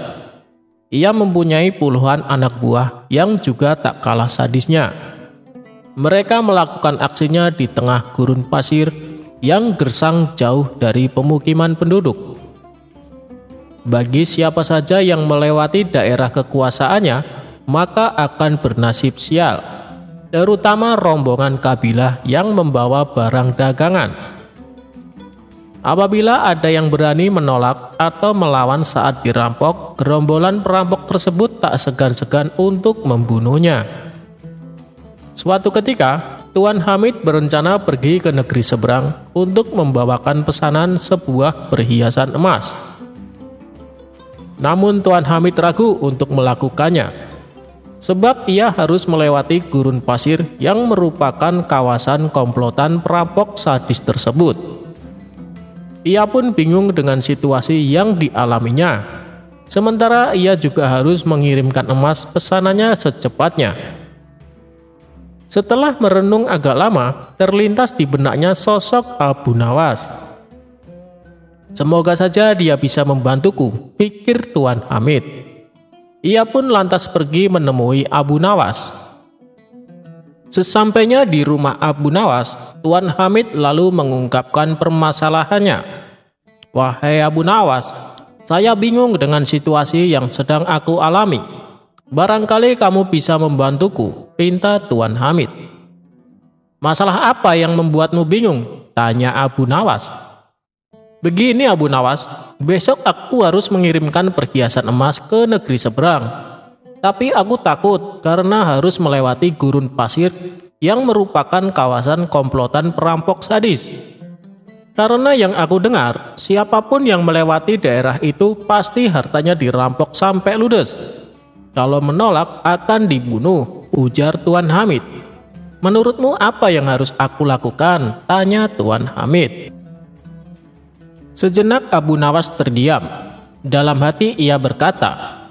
Ia mempunyai puluhan anak buah yang juga tak kalah sadisnya. Mereka melakukan aksinya di tengah gurun pasir yang gersang jauh dari pemukiman penduduk. Bagi siapa saja yang melewati daerah kekuasaannya, maka akan bernasib sial, terutama rombongan kabilah yang membawa barang dagangan. Apabila ada yang berani menolak atau melawan saat dirampok, gerombolan perampok tersebut tak segan-segan untuk membunuhnya. Suatu ketika, Tuan Hamid berencana pergi ke negeri seberang untuk membawakan pesanan sebuah perhiasan emas. Namun Tuan Hamid ragu untuk melakukannya, sebab ia harus melewati gurun pasir yang merupakan kawasan komplotan perampok sadis tersebut. Ia pun bingung dengan situasi yang dialaminya. Sementara ia juga harus mengirimkan emas pesanannya secepatnya. Setelah merenung agak lama, terlintas di benaknya sosok Abu Nawas. "Semoga saja dia bisa membantuku," pikir Tuan Hamid. Ia pun lantas pergi menemui Abu Nawas. Sesampainya di rumah Abu Nawas, Tuan Hamid lalu mengungkapkan permasalahannya. "Wahai Abu Nawas, saya bingung dengan situasi yang sedang aku alami. Barangkali kamu bisa membantuku," pinta Tuan Hamid. "Masalah apa yang membuatmu bingung?" tanya Abu Nawas. "Begini Abu Nawas, besok aku harus mengirimkan perhiasan emas ke negeri seberang. Tapi aku takut karena harus melewati gurun pasir yang merupakan kawasan komplotan perampok sadis. Karena yang aku dengar, siapapun yang melewati daerah itu pasti hartanya dirampok sampai ludes. Kalau menolak akan dibunuh," ujar Tuan Hamid. "Menurutmu apa yang harus aku lakukan?" tanya Tuan Hamid. Sejenak Abu Nawas terdiam. Dalam hati ia berkata,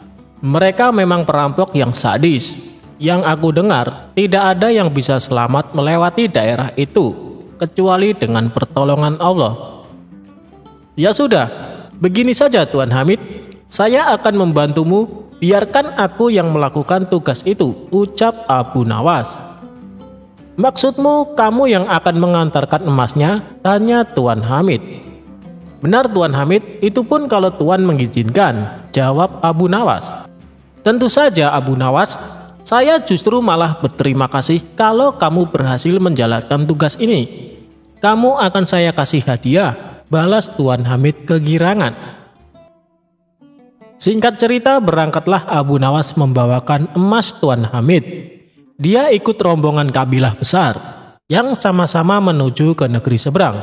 Mereka memang perampok yang sadis. Yang aku dengar, tidak ada yang bisa selamat melewati daerah itu, kecuali dengan pertolongan Allah. Ya sudah, begini saja Tuan Hamid. Saya akan membantumu, biarkan aku yang melakukan tugas itu, ucap Abu Nawas. Maksudmu kamu yang akan mengantarkan emasnya? Tanya Tuan Hamid. Benar Tuan Hamid, itu pun kalau Tuan mengizinkan, jawab Abu Nawas. Tentu saja Abu Nawas, saya justru malah berterima kasih kalau kamu berhasil menjalankan tugas ini. Kamu akan saya kasih hadiah, balas Tuan Hamid kegirangan. Singkat cerita, berangkatlah Abu Nawas membawakan emas Tuan Hamid. Dia ikut rombongan kabilah besar yang sama-sama menuju ke negeri seberang.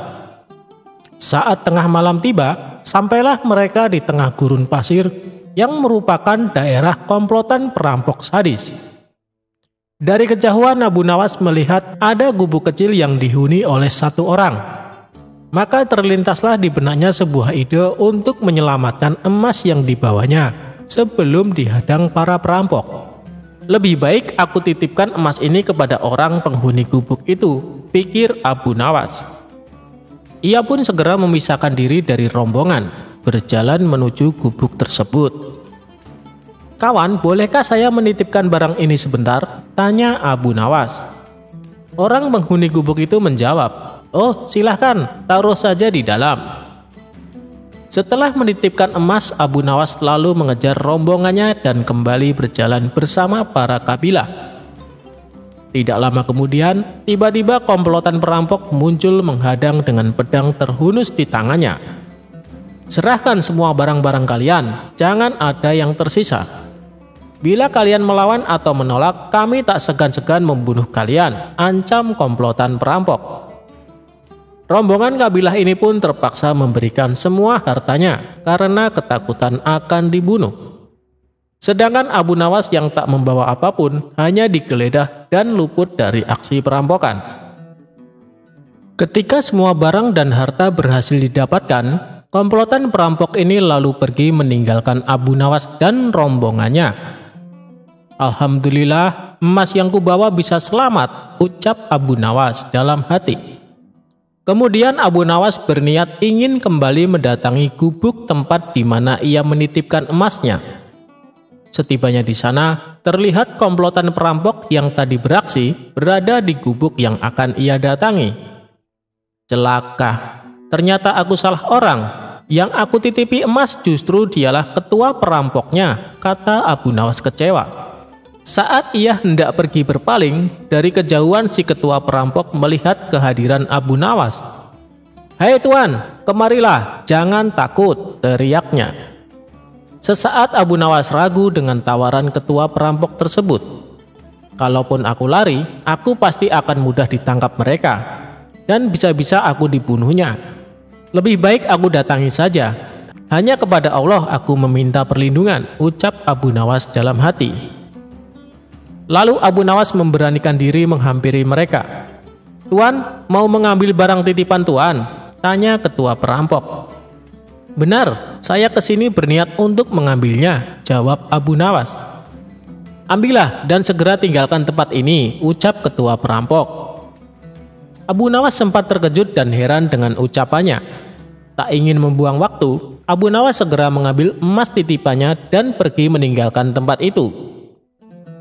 Saat tengah malam tiba, sampailah mereka di tengah gurun pasir yang merupakan daerah komplotan perampok sadis. Dari kejauhan Abu Nawas melihat ada gubuk kecil yang dihuni oleh satu orang. Maka terlintaslah di benaknya sebuah ide untuk menyelamatkan emas yang dibawanya sebelum dihadang para perampok. Lebih baik aku titipkan emas ini kepada orang penghuni gubuk itu, pikir Abu Nawas. Ia pun segera memisahkan diri dari rombongan, berjalan menuju gubuk tersebut. Kawan, bolehkah saya menitipkan barang ini sebentar? Tanya Abu Nawas. Orang penghuni gubuk itu menjawab, oh silahkan, taruh saja di dalam. Setelah menitipkan emas, Abu Nawas lalu mengejar rombongannya dan kembali berjalan bersama para kabilah. Tidak lama kemudian, tiba-tiba komplotan perampok muncul menghadang dengan pedang terhunus di tangannya. Serahkan semua barang-barang kalian, jangan ada yang tersisa. Bila kalian melawan atau menolak, kami tak segan-segan membunuh kalian, ancam komplotan perampok. Rombongan kabilah ini pun terpaksa memberikan semua hartanya karena ketakutan akan dibunuh. Sedangkan Abu Nawas yang tak membawa apapun hanya digeledah dan luput dari aksi perampokan. Ketika semua barang dan harta berhasil didapatkan, komplotan perampok ini lalu pergi meninggalkan Abu Nawas dan rombongannya. Alhamdulillah, emas yang kubawa bisa selamat, ucap Abu Nawas dalam hati. Kemudian Abu Nawas berniat ingin kembali mendatangi gubuk tempat di mana ia menitipkan emasnya. Setibanya di sana, terlihat komplotan perampok yang tadi beraksi berada di gubuk yang akan ia datangi. Celaka, ternyata aku salah orang. Yang aku titipi emas justru dialah ketua perampoknya, kata Abu Nawas kecewa. Saat ia hendak pergi berpaling, dari kejauhan si ketua perampok melihat kehadiran Abu Nawas. Hai tuan, kemarilah, jangan takut, teriaknya. Sesaat Abu Nawas ragu dengan tawaran ketua perampok tersebut. Kalaupun aku lari, aku pasti akan mudah ditangkap mereka, dan bisa-bisa aku dibunuhnya. Lebih baik aku datangi saja. Hanya kepada Allah aku meminta perlindungan, ucap Abu Nawas dalam hati. Lalu Abu Nawas memberanikan diri menghampiri mereka. Tuan, mau mengambil barang titipan Tuan? Tanya ketua perampok. Benar, saya kesini berniat untuk mengambilnya, jawab Abu Nawas. Ambillah dan segera tinggalkan tempat ini, ucap ketua perampok. Abu Nawas sempat terkejut dan heran dengan ucapannya. Tak ingin membuang waktu, Abu Nawas segera mengambil emas titipannya dan pergi meninggalkan tempat itu.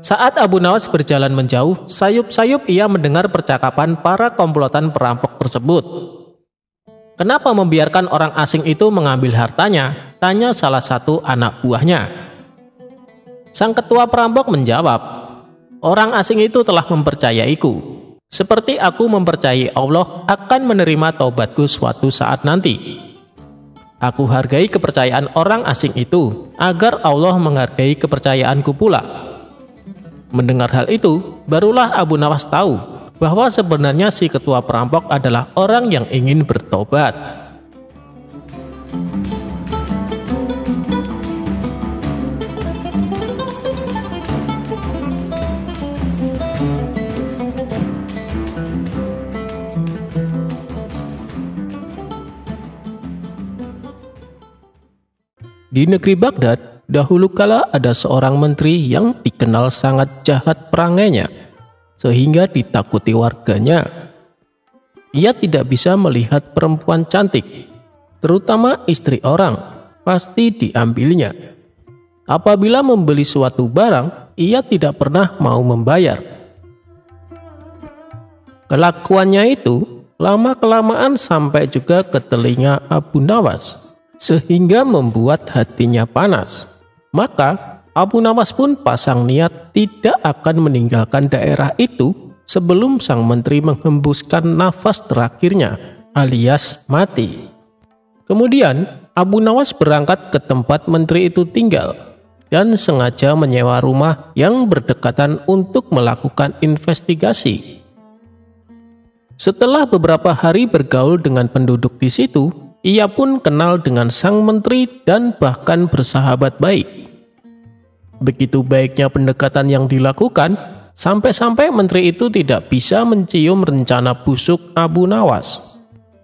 Saat Abu Nawas berjalan menjauh, sayup-sayup ia mendengar percakapan para komplotan perampok tersebut. Kenapa membiarkan orang asing itu mengambil hartanya? Tanya salah satu anak buahnya. Sang ketua perampok menjawab, orang asing itu telah mempercayaiku. Seperti aku mempercayai Allah akan menerima taubatku suatu saat nanti. Aku hargai kepercayaan orang asing itu, agar Allah menghargai kepercayaanku pula. Mendengar hal itu, barulah Abu Nawas tahu bahwa sebenarnya si ketua perampok adalah orang yang ingin bertobat. Di negeri Baghdad, Dahulu kala ada seorang menteri yang dikenal sangat jahat perangainya, sehingga ditakuti warganya. Ia tidak bisa melihat perempuan cantik, terutama istri orang, pasti diambilnya. Apabila membeli suatu barang, ia tidak pernah mau membayar. Kelakuannya itu lama-kelamaan sampai juga ke telinga Abu Nawas, sehingga membuat hatinya panas. Maka Abu Nawas pun pasang niat tidak akan meninggalkan daerah itu sebelum sang menteri menghembuskan nafas terakhirnya, alias mati. Kemudian Abu Nawas berangkat ke tempat menteri itu tinggal dan sengaja menyewa rumah yang berdekatan untuk melakukan investigasi. Setelah beberapa hari bergaul dengan penduduk di situ, ia pun kenal dengan sang menteri dan bahkan bersahabat baik. Begitu baiknya pendekatan yang dilakukan, sampai-sampai menteri itu tidak bisa mencium rencana busuk Abu Nawas.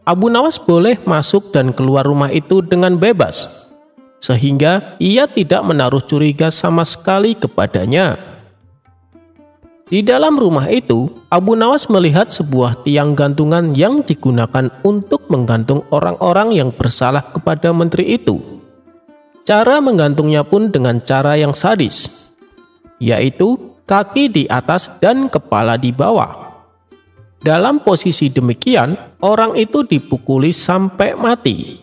Abu Nawas boleh masuk dan keluar rumah itu dengan bebas, sehingga ia tidak menaruh curiga sama sekali kepadanya. Di dalam rumah itu, Abu Nawas melihat sebuah tiang gantungan yang digunakan untuk menggantung orang-orang yang bersalah kepada menteri itu. Cara menggantungnya pun dengan cara yang sadis, yaitu kaki di atas dan kepala di bawah. Dalam posisi demikian, orang itu dipukuli sampai mati.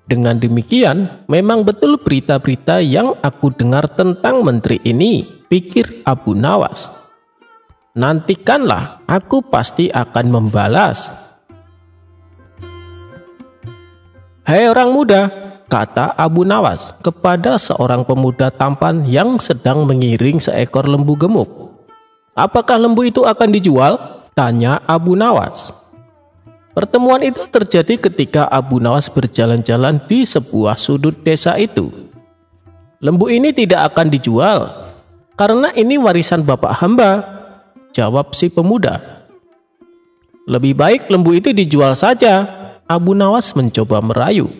Dengan demikian, memang betul berita-berita yang aku dengar tentang menteri ini, pikir Abu Nawas. Nantikanlah, aku pasti akan membalas. Hei orang muda, kata Abu Nawas kepada seorang pemuda tampan yang sedang mengiring seekor lembu gemuk. Apakah lembu itu akan dijual? Tanya Abu Nawas. Pertemuan itu terjadi ketika Abu Nawas berjalan-jalan di sebuah sudut desa itu. Lembu ini tidak akan dijual, karena ini warisan bapak hamba, jawab si pemuda. Lebih baik lembu itu dijual saja, Abu Nawas mencoba merayu.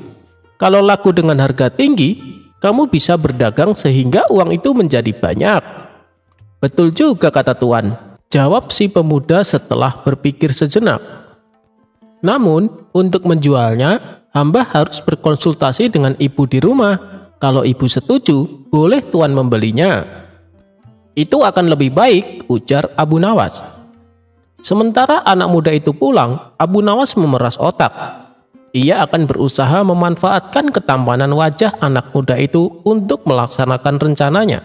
Kalau laku dengan harga tinggi, kamu bisa berdagang sehingga uang itu menjadi banyak. Betul juga kata tuan, jawab si pemuda setelah berpikir sejenak. Namun, untuk menjualnya, hamba harus berkonsultasi dengan ibu di rumah. Kalau ibu setuju, boleh tuan membelinya. Itu akan lebih baik, ujar Abu Nawas. Sementara anak muda itu pulang, Abu Nawas memeras otak. Ia akan berusaha memanfaatkan ketampanan wajah anak muda itu untuk melaksanakan rencananya.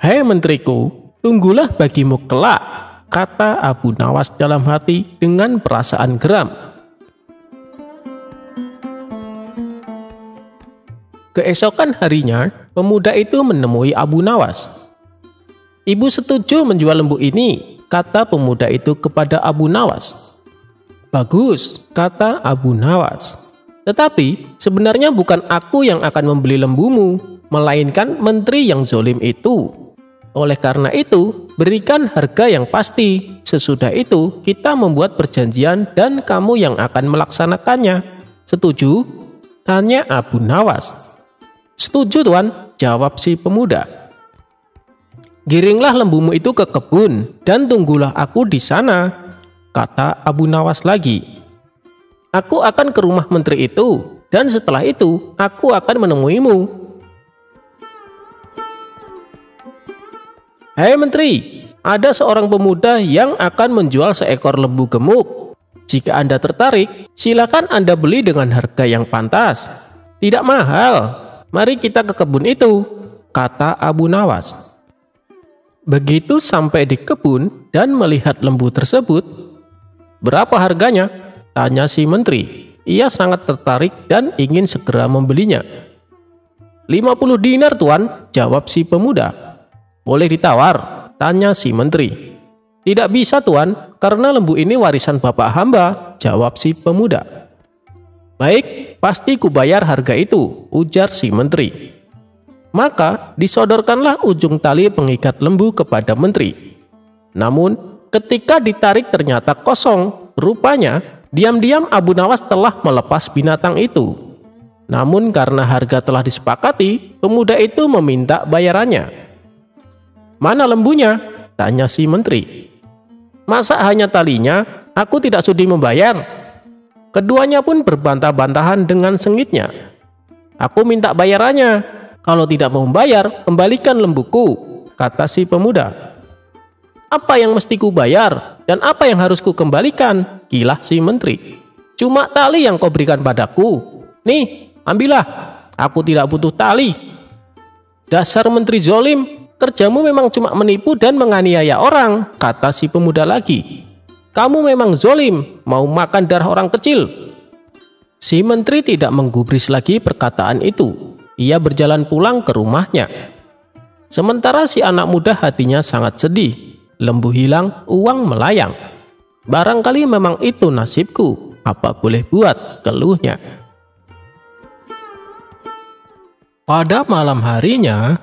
Hei menteriku, tunggulah bagimu kelak, kata Abu Nawas dalam hati dengan perasaan geram. Keesokan harinya, pemuda itu menemui Abu Nawas. Ibu setuju menjual lembu ini, kata pemuda itu kepada Abu Nawas. Bagus, kata Abu Nawas. Tetapi sebenarnya bukan aku yang akan membeli lembumu, melainkan menteri yang zalim itu. Oleh karena itu, berikan harga yang pasti. Sesudah itu, kita membuat perjanjian dan kamu yang akan melaksanakannya. Setuju? Tanya Abu Nawas. Setuju tuan, jawab si pemuda. Giringlah lembumu itu ke kebun dan tunggulah aku di sana, kata Abu Nawas lagi. Aku akan ke rumah menteri itu dan setelah itu aku akan menemuimu. Hei menteri, ada seorang pemuda yang akan menjual seekor lembu gemuk. Jika Anda tertarik, silakan Anda beli dengan harga yang pantas. Tidak mahal, mari kita ke kebun itu, kata Abu Nawas. Begitu sampai di kebun dan melihat lembu tersebut, berapa harganya? Tanya si menteri. Ia sangat tertarik dan ingin segera membelinya. 50 dinar tuan, jawab si pemuda. Boleh ditawar? Tanya si menteri. Tidak bisa tuan, karena lembu ini warisan bapak hamba, jawab si pemuda. Baik, pasti kubayar harga itu, ujar si menteri. Maka disodorkanlah ujung tali pengikat lembu kepada menteri. Namun ketika ditarik ternyata kosong. Rupanya diam-diam Abu Nawas telah melepas binatang itu. Namun karena harga telah disepakati, pemuda itu meminta bayarannya. "Mana lembunya?" tanya si menteri. "Masa hanya talinya? Aku tidak sudi membayar." Keduanya pun berbantah-bantahan dengan sengitnya. "Aku minta bayarannya. Kalau tidak mau membayar, kembalikan lembuku," kata si pemuda. "Apa yang mesti ku bayar? Dan apa yang harus ku kembalikan?" Kilah si menteri. "Cuma tali yang kau berikan padaku. Nih, ambillah. Aku tidak butuh tali." "Dasar menteri zolim, kerjamu memang cuma menipu dan menganiaya orang," kata si pemuda lagi. "Kamu memang zolim, mau makan darah orang kecil." Si menteri tidak menggubris lagi perkataan itu. Ia berjalan pulang ke rumahnya. Sementara si anak muda hatinya sangat sedih. Lembu hilang, uang melayang. "Barangkali memang itu nasibku, apa boleh buat," keluhnya. Pada malam harinya,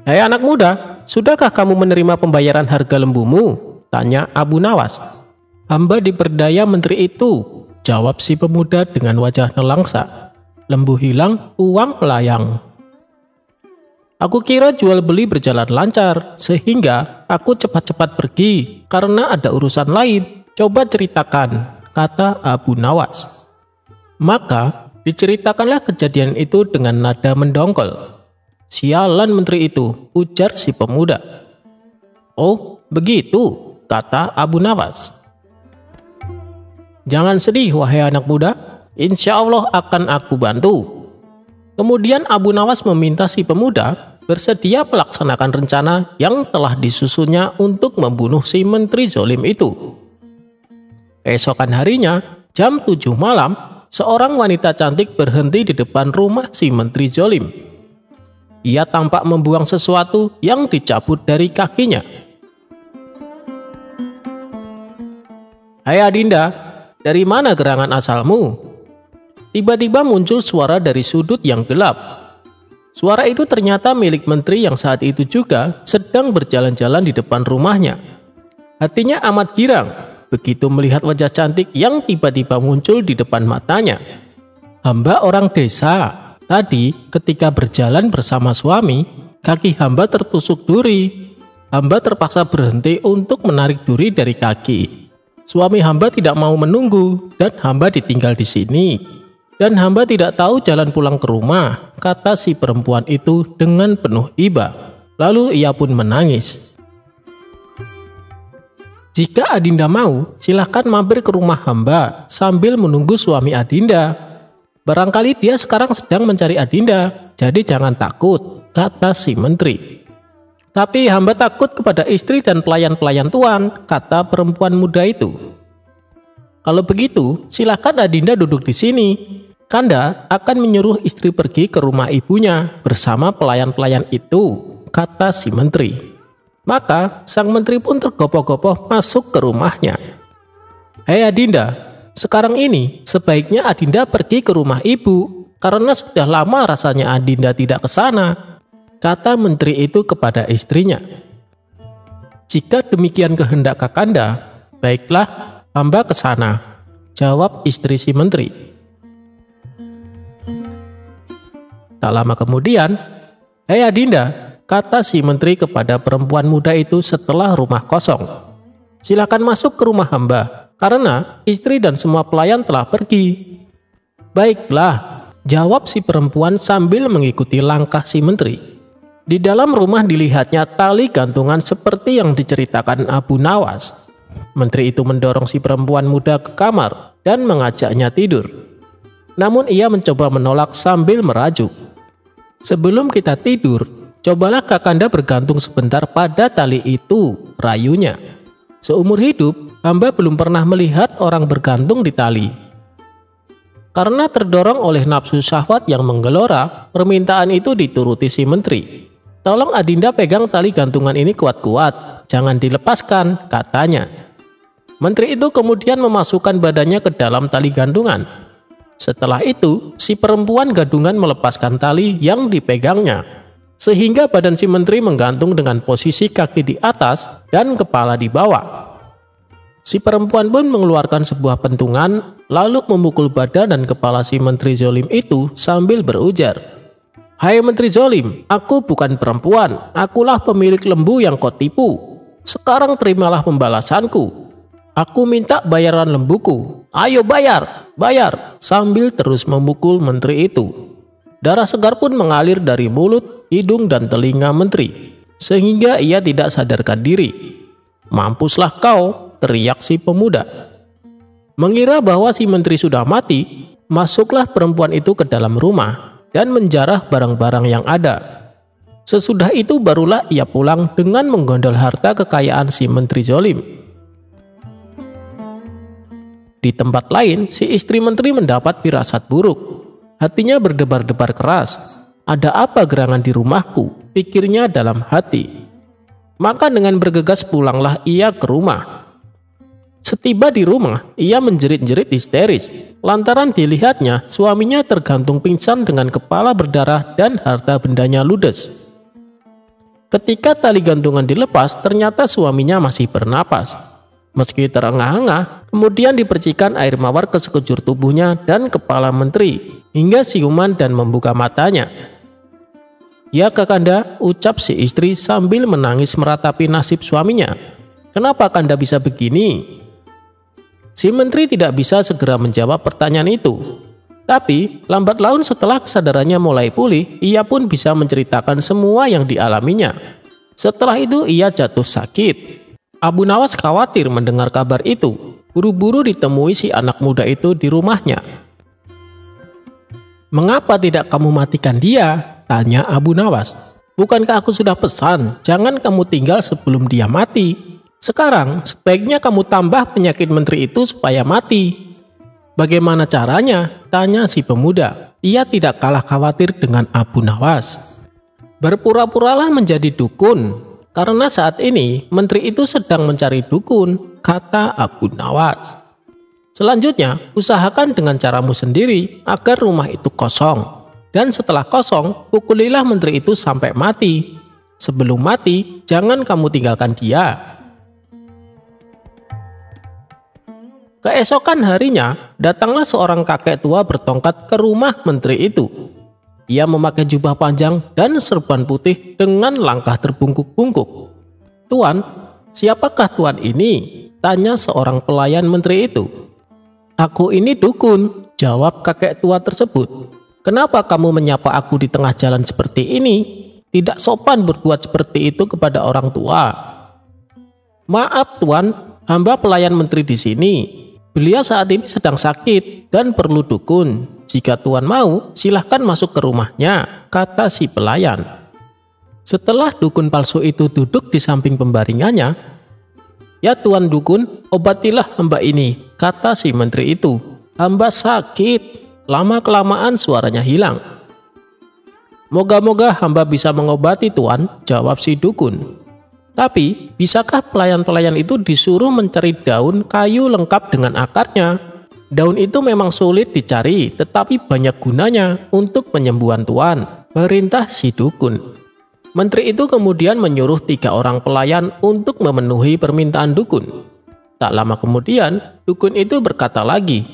"Hei anak muda, sudahkah kamu menerima pembayaran harga lembumu?" tanya Abu Nawas. "Hamba diperdaya menteri itu," jawab si pemuda dengan wajah nelangsa. "Lembu hilang, uang melayang. Aku kira jual beli berjalan lancar, sehingga aku cepat-cepat pergi karena ada urusan lain. Coba ceritakan," kata Abu Nawas. Maka diceritakanlah kejadian itu dengan nada mendongkol. "Sialan menteri itu," ujar si pemuda. "Oh, begitu," kata Abu Nawas. "Jangan sedih wahai anak muda, insya Allah akan aku bantu." Kemudian Abu Nawas meminta si pemuda bersedia melaksanakan rencana yang telah disusunnya untuk membunuh si menteri zolim itu. Esokan harinya, jam 7 malam, seorang wanita cantik berhenti di depan rumah si menteri zolim. Ia tampak membuang sesuatu yang dicabut dari kakinya. "Hai Adinda, dari mana gerangan asalmu?" Tiba-tiba muncul suara dari sudut yang gelap. Suara itu ternyata milik menteri yang saat itu juga sedang berjalan-jalan di depan rumahnya. Hatinya amat girang begitu melihat wajah cantik yang tiba-tiba muncul di depan matanya. Hamba orang desa. Tadi ketika berjalan bersama suami, kaki hamba tertusuk duri. Hamba terpaksa berhenti untuk menarik duri dari kaki. Suami hamba tidak mau menunggu dan hamba ditinggal di sini. Dan hamba tidak tahu jalan pulang ke rumah," kata si perempuan itu dengan penuh iba. Lalu ia pun menangis. "Jika Adinda mau, silahkan mampir ke rumah hamba sambil menunggu suami Adinda. Barangkali dia sekarang sedang mencari Adinda, jadi jangan takut," kata si menteri. "Tapi hamba takut kepada istri dan pelayan-pelayan tuan," kata perempuan muda itu. "Kalau begitu, silahkan Adinda duduk di sini. Kanda akan menyuruh istri pergi ke rumah ibunya bersama pelayan-pelayan itu," kata si menteri. Maka sang menteri pun tergopoh-gopoh masuk ke rumahnya. "Hei Adinda, sekarang ini sebaiknya Adinda pergi ke rumah ibu, karena sudah lama rasanya Adinda tidak ke sana," kata menteri itu kepada istrinya. "Jika demikian kehendak Kakanda, baiklah, hamba ke sana," jawab istri si menteri. Tak lama kemudian, "Hei Adinda," kata si menteri kepada perempuan muda itu setelah rumah kosong. "Silakan masuk ke rumah hamba, karena istri dan semua pelayan telah pergi." "Baiklah," jawab si perempuan sambil mengikuti langkah si menteri. Di dalam rumah dilihatnya tali gantungan seperti yang diceritakan Abu Nawas. Menteri itu mendorong si perempuan muda ke kamar dan mengajaknya tidur. Namun ia mencoba menolak sambil merajuk. "Sebelum kita tidur, cobalah Kakanda bergantung sebentar pada tali itu," rayunya. "Seumur hidup, hamba belum pernah melihat orang bergantung di tali." Karena terdorong oleh nafsu syahwat yang menggelora, permintaan itu dituruti si menteri. "Tolong Adinda pegang tali gantungan ini kuat-kuat, jangan dilepaskan," katanya. Menteri itu kemudian memasukkan badannya ke dalam tali gantungan. Setelah itu, si perempuan gadungan melepaskan tali yang dipegangnya, sehingga badan si menteri menggantung dengan posisi kaki di atas dan kepala di bawah. Si perempuan pun mengeluarkan sebuah pentungan lalu memukul badan dan kepala si menteri zolim itu sambil berujar, "Hai menteri zolim, aku bukan perempuan, akulah pemilik lembu yang kau tipu. Sekarang terimalah pembalasanku. Aku minta bayaran lembuku. Ayo bayar, bayar," sambil terus memukul menteri itu. Darah segar pun mengalir dari mulut, hidung, dan telinga menteri, sehingga ia tidak sadarkan diri. "Mampuslah kau," teriak si pemuda. Mengira bahwa si menteri sudah mati, masuklah perempuan itu ke dalam rumah dan menjarah barang-barang yang ada. Sesudah itu barulah ia pulang dengan menggondol harta kekayaan si menteri zolim. Di tempat lain, si istri menteri mendapat firasat buruk. Hatinya berdebar-debar keras. "Ada apa gerangan di rumahku?" pikirnya dalam hati. Maka dengan bergegas pulanglah ia ke rumah. Setiba di rumah, ia menjerit-jerit histeris lantaran dilihatnya suaminya tergantung pingsan dengan kepala berdarah dan harta bendanya ludes. Ketika tali gantungan dilepas, ternyata suaminya masih bernapas. Meski terengah-engah, kemudian dipercikan air mawar ke sekujur tubuhnya dan kepala menteri, hingga siuman dan membuka matanya. "Ya Kakanda," ucap si istri sambil menangis meratapi nasib suaminya. "Kenapa Kanda bisa begini?" Si menteri tidak bisa segera menjawab pertanyaan itu. Tapi lambat laun setelah kesadarannya mulai pulih, ia pun bisa menceritakan semua yang dialaminya. Setelah itu ia jatuh sakit. Abu Nawas khawatir mendengar kabar itu. Buru-buru ditemui si anak muda itu di rumahnya. "Mengapa tidak kamu matikan dia?" tanya Abu Nawas. "Bukankah aku sudah pesan, jangan kamu tinggal sebelum dia mati? Sekarang sebaiknya kamu tambah penyakit menteri itu supaya mati." "Bagaimana caranya?" tanya si pemuda. Ia tidak kalah khawatir dengan Abu Nawas. "Berpura-puralah menjadi dukun, karena saat ini menteri itu sedang mencari dukun," kata Abu Nawas. "Selanjutnya, usahakan dengan caramu sendiri agar rumah itu kosong. Dan setelah kosong, pukulilah menteri itu sampai mati. Sebelum mati, jangan kamu tinggalkan dia." Keesokan harinya, datanglah seorang kakek tua bertongkat ke rumah menteri itu. Ia memakai jubah panjang dan serban putih dengan langkah terbungkuk-bungkuk. "Tuan, siapakah tuan ini?" tanya seorang pelayan menteri itu. "Aku ini dukun," jawab kakek tua tersebut. "Kenapa kamu menyapa aku di tengah jalan seperti ini? Tidak sopan berbuat seperti itu kepada orang tua." "Maaf tuan, hamba pelayan menteri di sini. Beliau saat ini sedang sakit dan perlu dukun. Jika tuan mau, silahkan masuk ke rumahnya," kata si pelayan. Setelah dukun palsu itu duduk di samping pembaringannya, "Ya tuan dukun, obatilah hamba ini," kata si menteri itu. "Hamba sakit." Lama-kelamaan suaranya hilang. "Moga-moga hamba bisa mengobati tuan," jawab si dukun. "Tapi bisakah pelayan-pelayan itu disuruh mencari daun kayu lengkap dengan akarnya? Daun itu memang sulit dicari, tetapi banyak gunanya untuk penyembuhan tuan," perintah si dukun. Menteri itu kemudian menyuruh 3 orang pelayan untuk memenuhi permintaan dukun. Tak lama kemudian, dukun itu berkata lagi,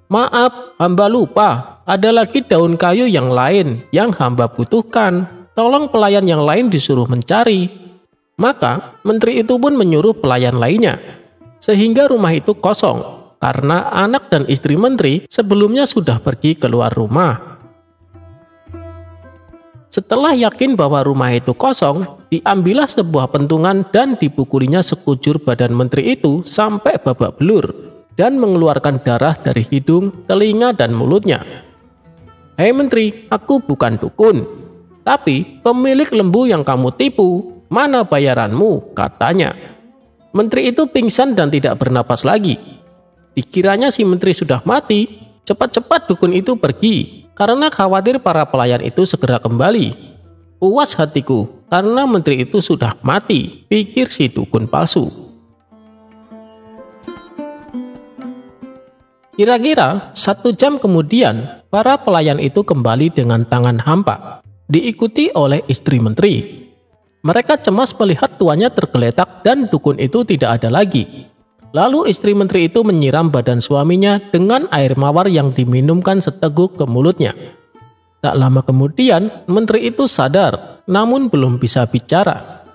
"Maaf, hamba lupa, ada lagi daun kayu yang lain yang hamba butuhkan. Tolong pelayan yang lain disuruh mencari." Maka menteri itu pun menyuruh pelayan lainnya, sehingga rumah itu kosong karena anak dan istri menteri sebelumnya sudah pergi keluar rumah. Setelah yakin bahwa rumah itu kosong, diambillah sebuah pentungan dan dipukulinya sekujur badan menteri itu sampai babak belur dan mengeluarkan darah dari hidung, telinga, dan mulutnya. "Hei menteri, aku bukan dukun, tapi pemilik lembu yang kamu tipu. Mana bayaranmu?" katanya. Menteri itu pingsan dan tidak bernapas lagi. Dikiranya si menteri sudah mati. Cepat-cepat dukun itu pergi karena khawatir para pelayan itu segera kembali. "Puas hatiku karena menteri itu sudah mati," pikir si dukun palsu. Kira-kira 1 jam kemudian, para pelayan itu kembali dengan tangan hampa, diikuti oleh istri menteri. Mereka cemas melihat tuannya tergeletak dan dukun itu tidak ada lagi. Lalu istri menteri itu menyiram badan suaminya dengan air mawar yang diminumkan seteguk ke mulutnya. Tak lama kemudian, menteri itu sadar, namun belum bisa bicara.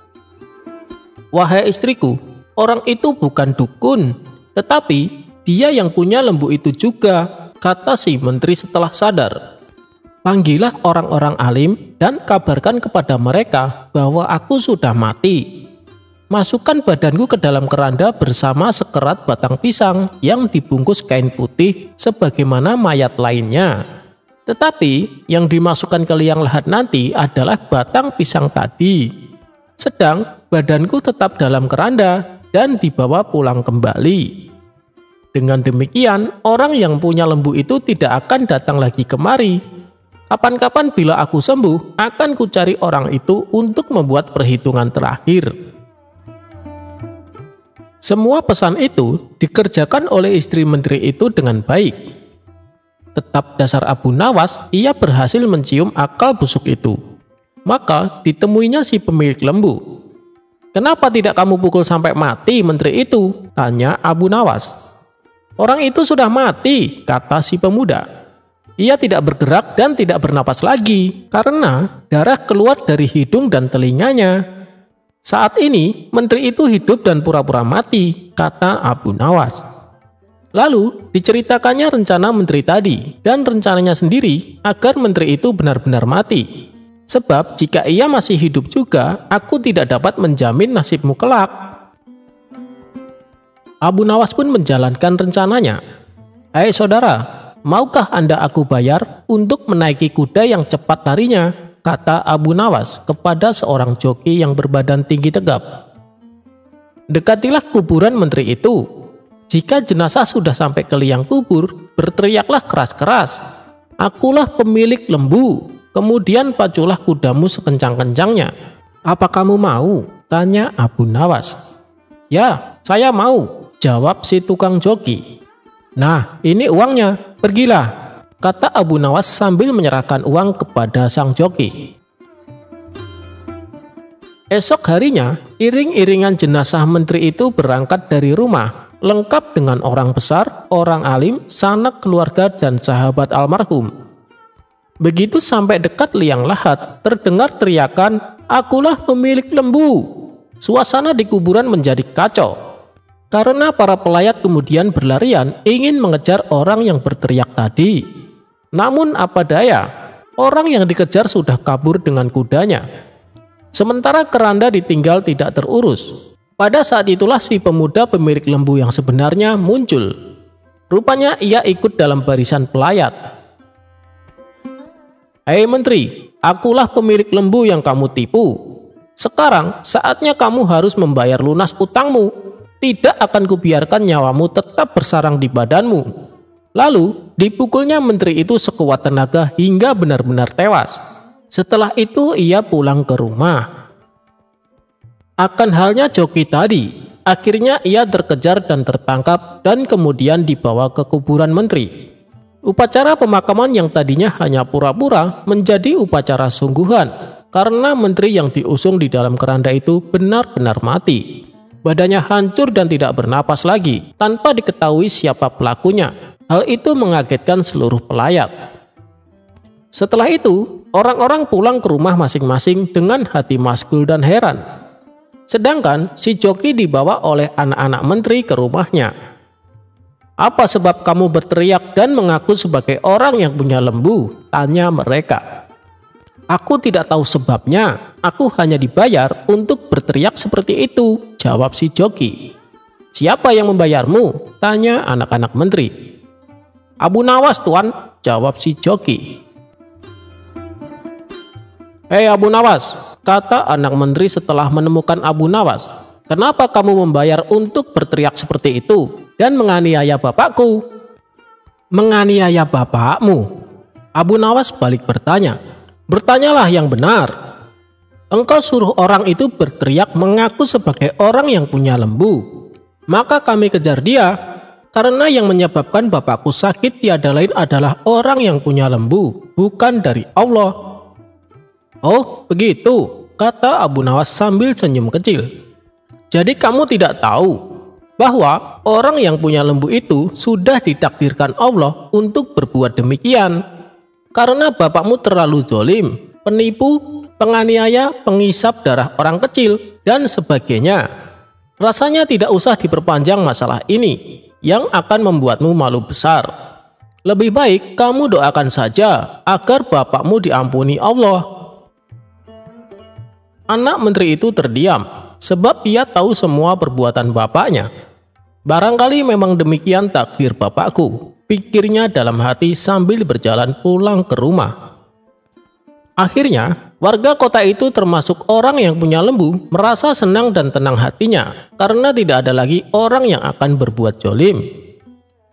"Wahai istriku, orang itu bukan dukun, tetapi dia yang punya lembu itu juga," kata si menteri setelah sadar. "Panggillah orang-orang alim dan kabarkan kepada mereka bahwa aku sudah mati. Masukkan badanku ke dalam keranda bersama sekerat batang pisang yang dibungkus kain putih sebagaimana mayat lainnya. Tetapi yang dimasukkan ke liang lahat nanti adalah batang pisang tadi. Sedang badanku tetap dalam keranda dan dibawa pulang kembali. Dengan demikian, orang yang punya lembu itu tidak akan datang lagi kemari. Kapan-kapan bila aku sembuh, akan kucari orang itu untuk membuat perhitungan terakhir." Semua pesan itu dikerjakan oleh istri menteri itu dengan baik. Tetap dasar Abu Nawas, ia berhasil mencium akal busuk itu. Maka ditemuinya si pemilik lembu. "Kenapa tidak kamu pukul sampai mati menteri itu?" tanya Abu Nawas. "Orang itu sudah mati," kata si pemuda. "Ia tidak bergerak dan tidak bernapas lagi karena darah keluar dari hidung dan telinganya. Saat ini menteri itu hidup dan pura-pura mati," kata Abu Nawas. Lalu diceritakannya rencana menteri tadi dan rencananya sendiri agar menteri itu benar-benar mati. "Sebab jika ia masih hidup juga, aku tidak dapat menjamin nasibmu kelak." Abu Nawas pun menjalankan rencananya. "Hai saudara, maukah Anda aku bayar untuk menaiki kuda yang cepat larinya?" kata Abu Nawas kepada seorang joki yang berbadan tinggi tegap. "Dekatilah kuburan menteri itu. Jika jenazah sudah sampai ke liang kubur, berteriaklah keras-keras, 'Akulah pemilik lembu.' Kemudian paculah kudamu sekencang-kencangnya. Apa kamu mau?" tanya Abu Nawas. "Ya, saya mau," jawab si tukang joki. "Nah, ini uangnya, pergilah," kata Abu Nawas sambil menyerahkan uang kepada sang joki. Esok harinya, iring-iringan jenazah menteri itu berangkat dari rumah, lengkap dengan orang besar, orang alim, sanak keluarga dan sahabat almarhum. Begitu sampai dekat liang lahat, terdengar teriakan, "Akulah pemilik lembu." Suasana di kuburan menjadi kacau, karena para pelayat kemudian berlarian ingin mengejar orang yang berteriak tadi. Namun apa daya, orang yang dikejar sudah kabur dengan kudanya. Sementara keranda ditinggal tidak terurus. Pada saat itulah si pemuda pemilik lembu yang sebenarnya muncul. Rupanya ia ikut dalam barisan pelayat. "Hei menteri, akulah pemilik lembu yang kamu tipu. Sekarang saatnya kamu harus membayar lunas utangmu. Tidak akan kubiarkan nyawamu tetap bersarang di badanmu." Lalu dipukulnya menteri itu sekuat tenaga hingga benar-benar tewas. Setelah itu ia pulang ke rumah. Akan halnya joki tadi, akhirnya ia terkejar dan tertangkap dan kemudian dibawa ke kuburan menteri. Upacara pemakaman yang tadinya hanya pura-pura menjadi upacara sungguhan karena menteri yang diusung di dalam keranda itu benar-benar mati. Badannya hancur dan tidak bernapas lagi tanpa diketahui siapa pelakunya. Hal itu mengagetkan seluruh pelayat. Setelah itu, orang-orang pulang ke rumah masing-masing dengan hati masgul dan heran. Sedangkan si joki dibawa oleh anak-anak menteri ke rumahnya. "Apa sebab kamu berteriak dan mengaku sebagai orang yang punya lembu?" tanya mereka. "Aku tidak tahu sebabnya, aku hanya dibayar untuk berteriak seperti itu," jawab si joki. "Siapa yang membayarmu?" tanya anak-anak menteri. "Abu Nawas, tuan," jawab si joki. "Hei Abu Nawas," kata anak menteri setelah menemukan Abu Nawas, "kenapa kamu membayar untuk berteriak seperti itu dan menganiaya bapakku?" "Menganiaya bapakmu?" Abu Nawas balik bertanya. "Bertanyalah yang benar. Engkau suruh orang itu berteriak mengaku sebagai orang yang punya lembu. Maka kami kejar dia. Karena yang menyebabkan bapakku sakit tiada lain adalah orang yang punya lembu, bukan dari Allah." "Oh, begitu," kata Abu Nawas sambil senyum kecil. "Jadi kamu tidak tahu bahwa orang yang punya lembu itu sudah ditakdirkan Allah untuk berbuat demikian. Karena bapakmu terlalu zalim, penipu, penganiaya, pengisap darah orang kecil, dan sebagainya. Rasanya tidak usah diperpanjang masalah ini yang akan membuatmu malu besar. Lebih baik kamu doakan saja agar bapakmu diampuni Allah. Anak menteri itu terdiam sebab ia tahu semua perbuatan bapaknya. Barangkali memang demikian takdir bapakku, pikirnya dalam hati sambil berjalan pulang ke rumah. Akhirnya, warga kota itu termasuk orang yang punya lembu merasa senang dan tenang hatinya karena tidak ada lagi orang yang akan berbuat jolim.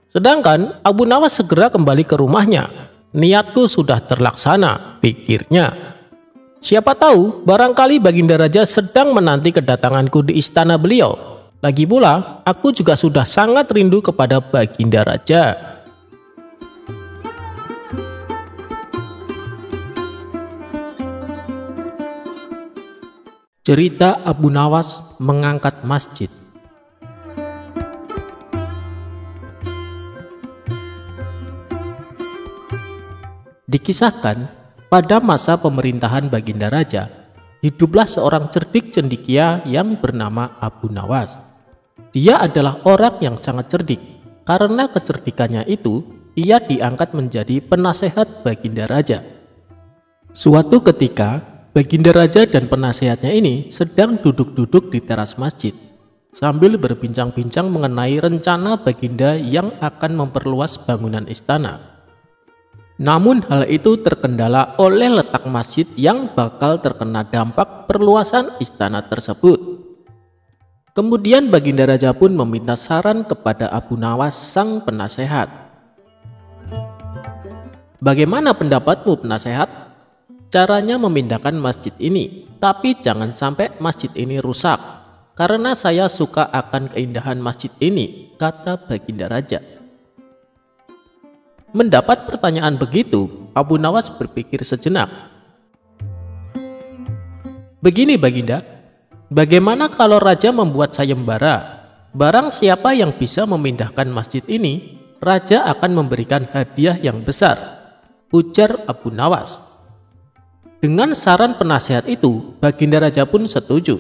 Sedangkan Abu Nawas segera kembali ke rumahnya. Niatku sudah terlaksana, pikirnya. Siapa tahu barangkali Baginda Raja sedang menanti kedatanganku di istana beliau. Lagi pula, aku juga sudah sangat rindu kepada Baginda Raja. Cerita Abu Nawas mengangkat masjid. Dikisahkan, pada masa pemerintahan Baginda Raja, hiduplah seorang cerdik cendekia yang bernama Abu Nawas. Dia adalah orang yang sangat cerdik. Karena kecerdikannya itu, ia diangkat menjadi penasehat Baginda Raja. Suatu ketika, Baginda Raja dan penasehatnya ini sedang duduk-duduk di teras masjid sambil berbincang-bincang mengenai rencana Baginda yang akan memperluas bangunan istana. Namun hal itu terkendala oleh letak masjid yang bakal terkena dampak perluasan istana tersebut. Kemudian Baginda Raja pun meminta saran kepada Abu Nawas sang penasehat. Bagaimana pendapatmu penasehat? Caranya memindahkan masjid ini, tapi jangan sampai masjid ini rusak. Karena saya suka akan keindahan masjid ini, kata Baginda Raja. Mendapat pertanyaan begitu, Abu Nawas berpikir sejenak. Begini Baginda, bagaimana kalau Raja membuat sayembara? Barang siapa yang bisa memindahkan masjid ini, Raja akan memberikan hadiah yang besar, ujar Abu Nawas. Dengan saran penasehat itu, Baginda Raja pun setuju.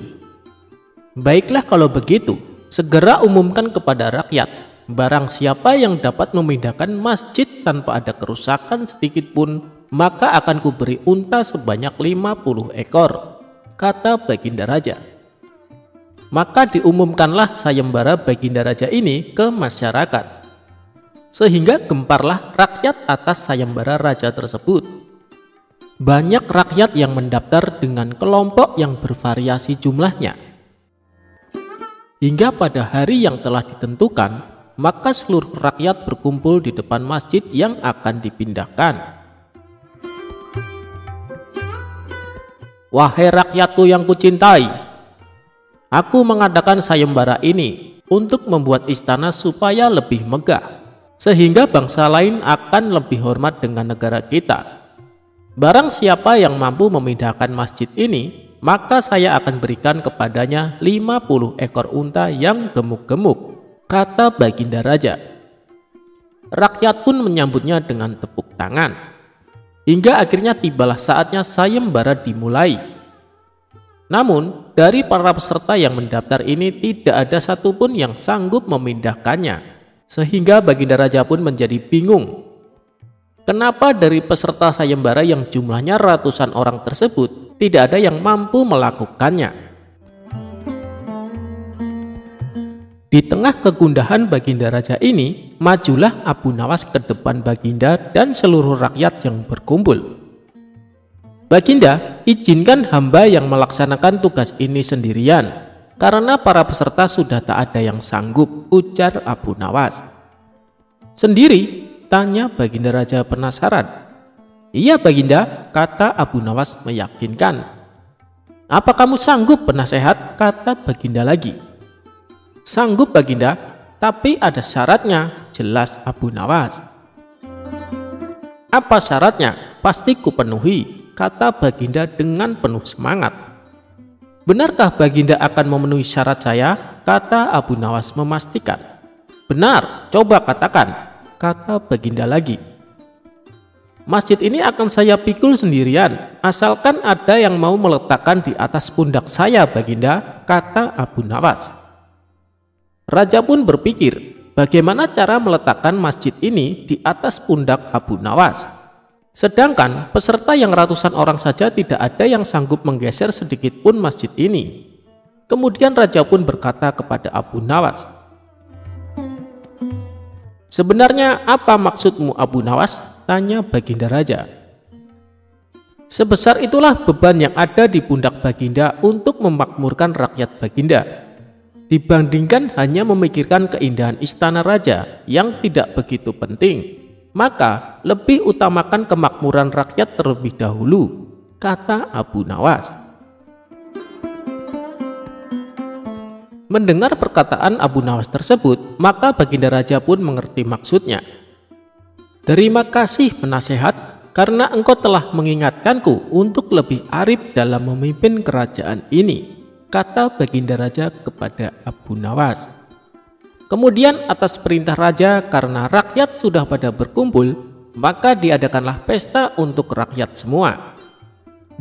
Baiklah kalau begitu, segera umumkan kepada rakyat. Barang siapa yang dapat memindahkan masjid tanpa ada kerusakan sedikit pun, maka akan kuberi unta sebanyak 50 ekor, kata Baginda Raja. Maka diumumkanlah sayembara Baginda Raja ini ke masyarakat. Sehingga gemparlah rakyat atas sayembara Raja tersebut. Banyak rakyat yang mendaftar dengan kelompok yang bervariasi jumlahnya. Hingga pada hari yang telah ditentukan, maka seluruh rakyat berkumpul di depan masjid yang akan dipindahkan. Wahai rakyatku yang kucintai, aku mengadakan sayembara ini untuk membuat istana supaya lebih megah, sehingga bangsa lain akan lebih hormat dengan negara kita. Barang siapa yang mampu memindahkan masjid ini, maka saya akan berikan kepadanya 50 ekor unta yang gemuk-gemuk, kata Baginda Raja. Rakyat pun menyambutnya dengan tepuk tangan. Hingga akhirnya tibalah saatnya sayembara dimulai. Namun, dari para peserta yang mendaftar ini tidak ada satupun yang sanggup memindahkannya. Sehingga Baginda Raja pun menjadi bingung. Kenapa dari peserta sayembara yang jumlahnya ratusan orang tersebut tidak ada yang mampu melakukannya? Di tengah kegundahan Baginda Raja ini, majulah Abu Nawas ke depan Baginda dan seluruh rakyat yang berkumpul. Baginda, izinkan hamba yang melaksanakan tugas ini sendirian, karena para peserta sudah tak ada yang sanggup, ujar Abu Nawas. Sendiri? Tanya Baginda Raja penasaran. Iya Baginda, kata Abu Nawas meyakinkan. Apa kamu sanggup penasehat? Kata Baginda lagi. Sanggup Baginda, tapi ada syaratnya, jelas Abu Nawas. Apa syaratnya? Pasti kupenuhi, kata Baginda dengan penuh semangat. Benarkah Baginda akan memenuhi syarat saya? kata Abu Nawas memastikan. Benar, coba katakan, kata Baginda lagi. Masjid ini akan saya pikul sendirian, asalkan ada yang mau meletakkan di atas pundak saya, Baginda, kata Abu Nawas. Raja pun berpikir, bagaimana cara meletakkan masjid ini di atas pundak Abu Nawas. Sedangkan peserta yang ratusan orang saja tidak ada yang sanggup menggeser sedikit pun masjid ini. Kemudian raja pun berkata kepada Abu Nawas, sebenarnya apa maksudmu Abu Nawas? Tanya Baginda Raja. Sebesar itulah beban yang ada di pundak Baginda untuk memakmurkan rakyat Baginda, dibandingkan hanya memikirkan keindahan istana raja yang tidak begitu penting. Maka lebih utamakan kemakmuran rakyat terlebih dahulu, kata Abu Nawas. Mendengar perkataan Abu Nawas tersebut, maka Baginda Raja pun mengerti maksudnya. Terima kasih penasehat, karena engkau telah mengingatkanku untuk lebih arif dalam memimpin kerajaan ini, kata Baginda Raja kepada Abu Nawas. Kemudian atas perintah raja, karena rakyat sudah pada berkumpul, maka diadakanlah pesta untuk rakyat semua.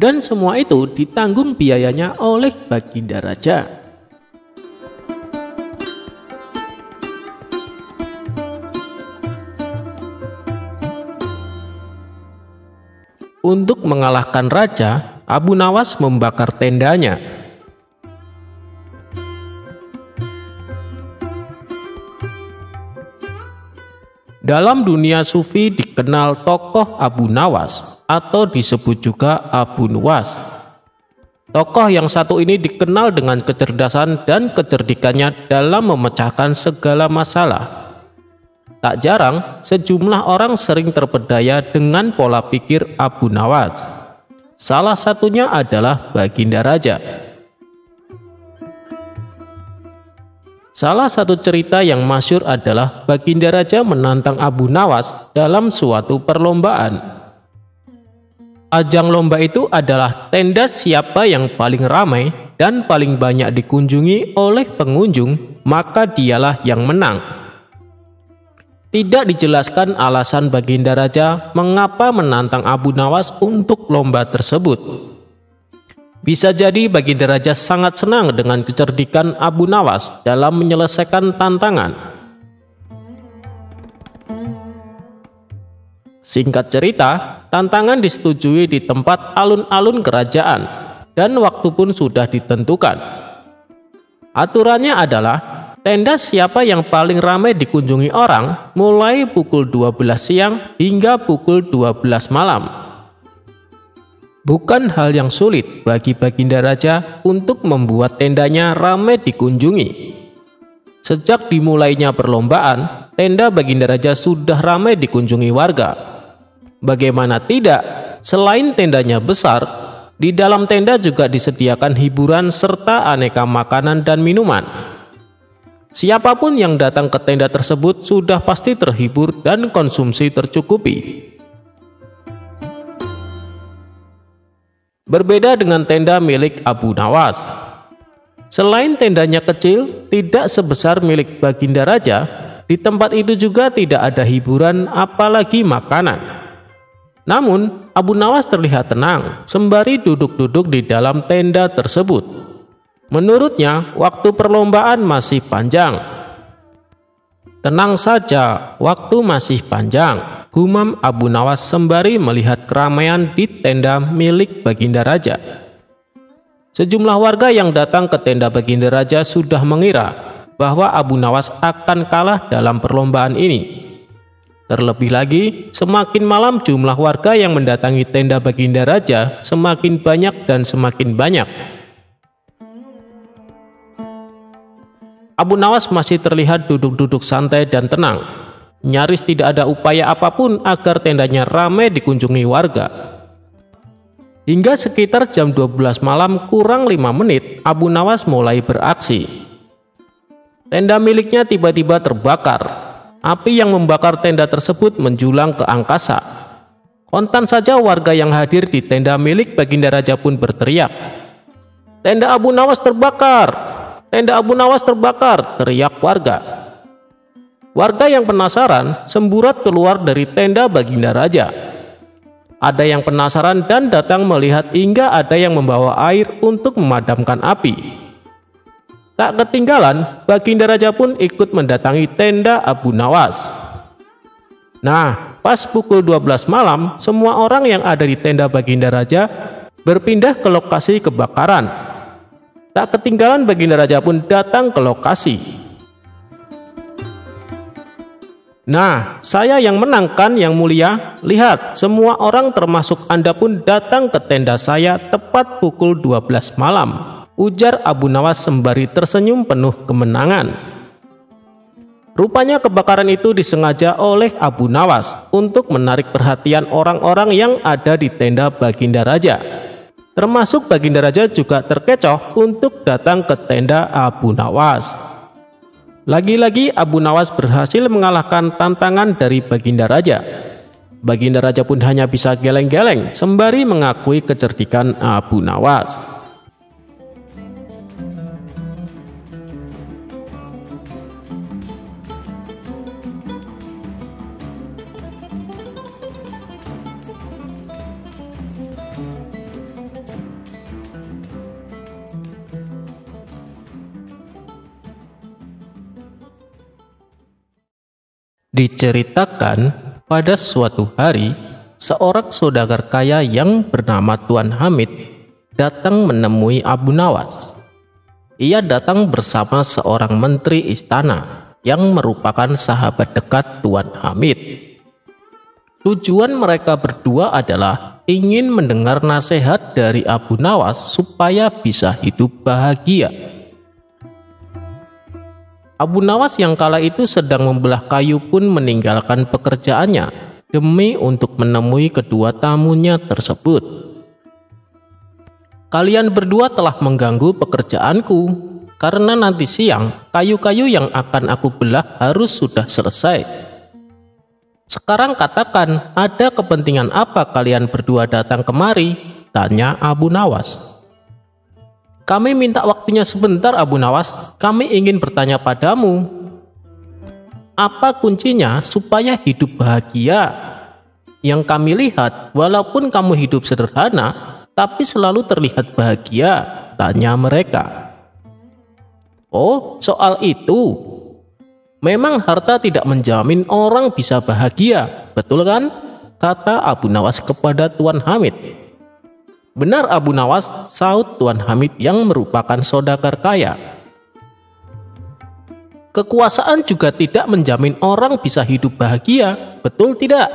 Dan semua itu ditanggung biayanya oleh Baginda Raja. Untuk mengalahkan raja, Abu Nawas membakar tendanya. Dalam dunia sufi dikenal tokoh Abu Nawas atau disebut juga Abu Nuwas. Tokoh yang satu ini dikenal dengan kecerdasan dan kecerdikannya dalam memecahkan segala masalah. Tak jarang sejumlah orang sering terpedaya dengan pola pikir Abu Nawas. Salah satunya adalah Baginda Raja. Salah satu cerita yang masyhur adalah Baginda Raja menantang Abu Nawas dalam suatu perlombaan. Ajang lomba itu adalah tenda siapa yang paling ramai dan paling banyak dikunjungi oleh pengunjung, maka dialah yang menang. Tidak dijelaskan alasan Baginda Raja mengapa menantang Abu Nawas untuk lomba tersebut. Bisa jadi Baginda Raja sangat senang dengan kecerdikan Abu Nawas dalam menyelesaikan tantangan. Singkat cerita, tantangan disetujui di tempat alun-alun kerajaan dan waktu pun sudah ditentukan. Aturannya adalah tenda siapa yang paling ramai dikunjungi orang mulai pukul 12 siang hingga pukul 12 malam. Bukan hal yang sulit bagi Baginda Raja untuk membuat tendanya ramai dikunjungi. Sejak dimulainya perlombaan, tenda Baginda Raja sudah ramai dikunjungi warga. Bagaimana tidak, selain tendanya besar, di dalam tenda juga disediakan hiburan serta aneka makanan dan minuman. Siapapun yang datang ke tenda tersebut sudah pasti terhibur dan konsumsi tercukupi. Berbeda dengan tenda milik Abu Nawas. Selain tendanya kecil, tidak sebesar milik Baginda Raja, di tempat itu juga tidak ada hiburan apalagi makanan. Namun, Abu Nawas terlihat tenang sembari duduk-duduk di dalam tenda tersebut. Menurutnya, waktu perlombaan masih panjang. Tenang saja, waktu masih panjang, gumam Abu Nawas sembari melihat keramaian di tenda milik Baginda Raja. Sejumlah warga yang datang ke tenda Baginda Raja sudah mengira bahwa Abu Nawas akan kalah dalam perlombaan ini. Terlebih lagi, semakin malam jumlah warga yang mendatangi tenda Baginda Raja semakin banyak dan semakin banyak. Abu Nawas masih terlihat duduk-duduk santai dan tenang. Nyaris tidak ada upaya apapun agar tendanya ramai dikunjungi warga. Hingga sekitar jam 12 malam kurang 5 menit, Abu Nawas mulai beraksi. Tenda miliknya tiba-tiba terbakar. Api yang membakar tenda tersebut menjulang ke angkasa. Kontan saja warga yang hadir di tenda milik Baginda Raja pun berteriak, "Tenda Abu Nawas terbakar! Tenda Abu Nawas terbakar, teriak warga. Warga yang penasaran semburat keluar dari tenda Baginda Raja. Ada yang penasaran dan datang melihat hingga ada yang membawa air untuk memadamkan api. Tak ketinggalan, Baginda Raja pun ikut mendatangi tenda Abu Nawas. Nah, pas pukul 12 malam, semua orang yang ada di tenda Baginda Raja berpindah ke lokasi kebakaran. Tak ketinggalan, Baginda Raja pun datang ke lokasi. Nah, saya yang menang kan yang mulia? Lihat, semua orang termasuk Anda pun datang ke tenda saya tepat pukul 12 malam, ujar Abu Nawas sembari tersenyum penuh kemenangan. Rupanya kebakaran itu disengaja oleh Abu Nawas untuk menarik perhatian orang-orang yang ada di tenda Baginda Raja. Termasuk Baginda Raja juga terkecoh untuk datang ke tenda Abu Nawas. Lagi-lagi Abu Nawas berhasil mengalahkan tantangan dari Baginda Raja. Baginda Raja pun hanya bisa geleng-geleng sembari mengakui kecerdikan Abu Nawas. Diceritakan pada suatu hari, seorang saudagar kaya yang bernama Tuan Hamid datang menemui Abu Nawas. Ia datang bersama seorang menteri istana yang merupakan sahabat dekat Tuan Hamid. Tujuan mereka berdua adalah ingin mendengar nasihat dari Abu Nawas supaya bisa hidup bahagia. Abu Nawas yang kala itu sedang membelah kayu pun meninggalkan pekerjaannya demi untuk menemui kedua tamunya tersebut. Kalian berdua telah mengganggu pekerjaanku, karena nanti siang kayu-kayu yang akan aku belah harus sudah selesai. Sekarang katakan, ada kepentingan apa kalian berdua datang kemari? Tanya Abu Nawas. Kami minta waktunya sebentar Abu Nawas, kami ingin bertanya padamu. Apa kuncinya supaya hidup bahagia? Yang kami lihat, walaupun kamu hidup sederhana, tapi selalu terlihat bahagia, tanya mereka. Oh, soal itu. Memang harta tidak menjamin orang bisa bahagia, betul kan? Kata Abu Nawas kepada Tuan Hamid. Benar Abu Nawas, sahut Tuan Hamid yang merupakan saudagar kaya. Kekuasaan juga tidak menjamin orang bisa hidup bahagia, betul tidak?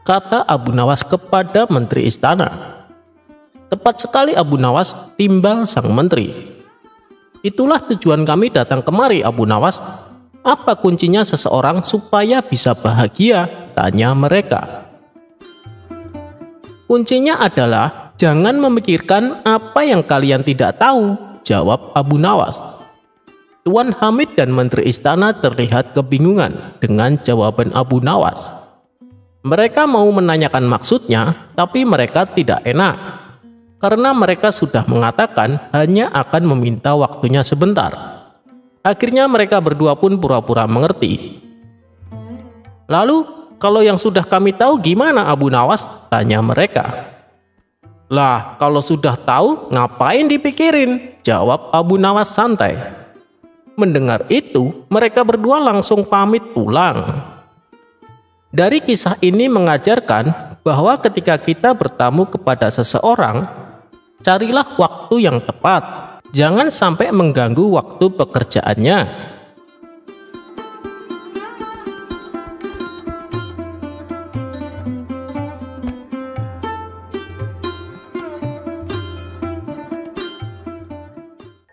Kata Abu Nawas kepada menteri istana. Tepat sekali Abu Nawas, timbal sang menteri. Itulah tujuan kami datang kemari Abu Nawas. Apa kuncinya seseorang supaya bisa bahagia? Tanya mereka. Kuncinya adalah jangan memikirkan apa yang kalian tidak tahu, jawab Abu Nawas. Tuan Hamid dan menteri istana terlihat kebingungan dengan jawaban Abu Nawas. Mereka mau menanyakan maksudnya, tapi mereka tidak enak. Karena mereka sudah mengatakan hanya akan meminta waktunya sebentar. Akhirnya mereka berdua pun pura-pura mengerti. Lalu, kalau yang sudah kami tahu gimana Abu Nawas? Tanya mereka. Lah, kalau sudah tahu, ngapain dipikirin? Jawab Abu Nawas santai. Mendengar itu, mereka berdua langsung pamit pulang. Dari kisah ini mengajarkan bahwa ketika kita bertamu kepada seseorang, carilah waktu yang tepat. Jangan sampai mengganggu waktu pekerjaannya.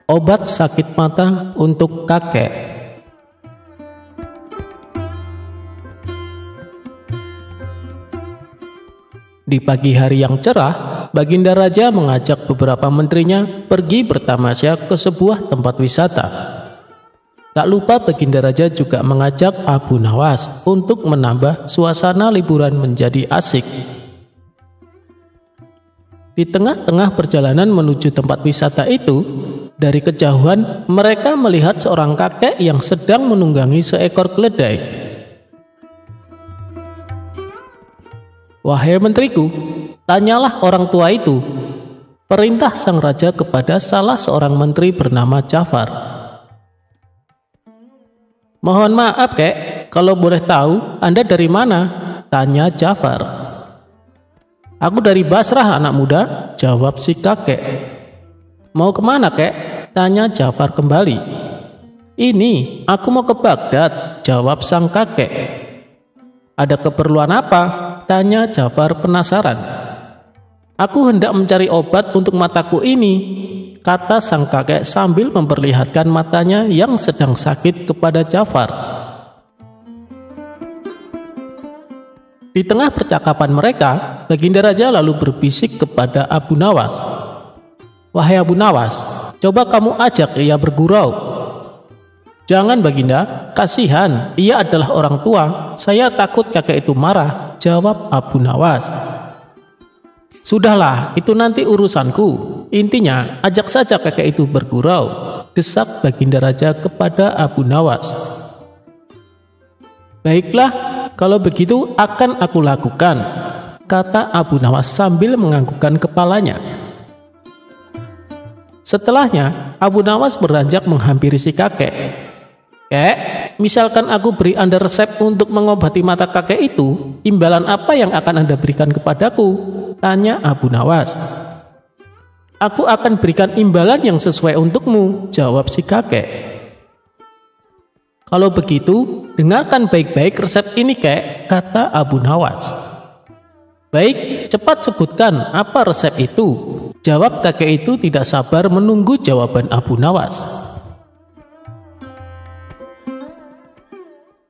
Obat sakit mata untuk kakek. Di pagi hari yang cerah, Baginda Raja mengajak beberapa menterinya pergi bertamasya ke sebuah tempat wisata. Tak lupa Baginda Raja juga mengajak Abu Nawas untuk menambah suasana liburan menjadi asik. Di tengah-tengah perjalanan menuju tempat wisata itu, Dari kejauhan, mereka melihat seorang kakek yang sedang menunggangi seekor keledai. "Wahai menteriku," tanyalah orang tua itu, perintah sang raja kepada salah seorang menteri bernama Ja'far. "Mohon maaf, Kek, kalau boleh tahu Anda dari mana?" tanya Ja'far. "Aku dari Basrah, anak muda," jawab si kakek. "Mau kemana, Kek?" tanya Ja'far kembali. "Ini, aku mau ke Baghdad," jawab sang kakek. "Ada keperluan apa?" tanya Ja'far penasaran. "Aku hendak mencari obat untuk mataku ini," kata sang kakek sambil memperlihatkan matanya yang sedang sakit kepada Ja'far. Di tengah percakapan mereka, Baginda Raja lalu berbisik kepada Abu Nawas. "Wahai Abu Nawas, coba kamu ajak ia bergurau." "Jangan Baginda, kasihan, ia adalah orang tua, saya takut kakek itu marah," jawab Abu Nawas. "Sudahlah, itu nanti urusanku. Intinya, ajak saja kakek itu bergurau," desak Baginda Raja kepada Abu Nawas. "Baiklah, kalau begitu akan aku lakukan," kata Abu Nawas sambil menganggukkan kepalanya. Setelahnya, Abu Nawas beranjak menghampiri si kakek. "Kek, misalkan aku beri Anda resep untuk mengobati mata kakek itu, imbalan apa yang akan Anda berikan kepadaku?" tanya Abu Nawas. "Aku akan berikan imbalan yang sesuai untukmu," jawab si kakek. "Kalau begitu, dengarkan baik-baik resep ini, Kek," kata Abu Nawas. "Baik, cepat sebutkan apa resep itu," jawab kakek itu tidak sabar menunggu jawaban Abu Nawas.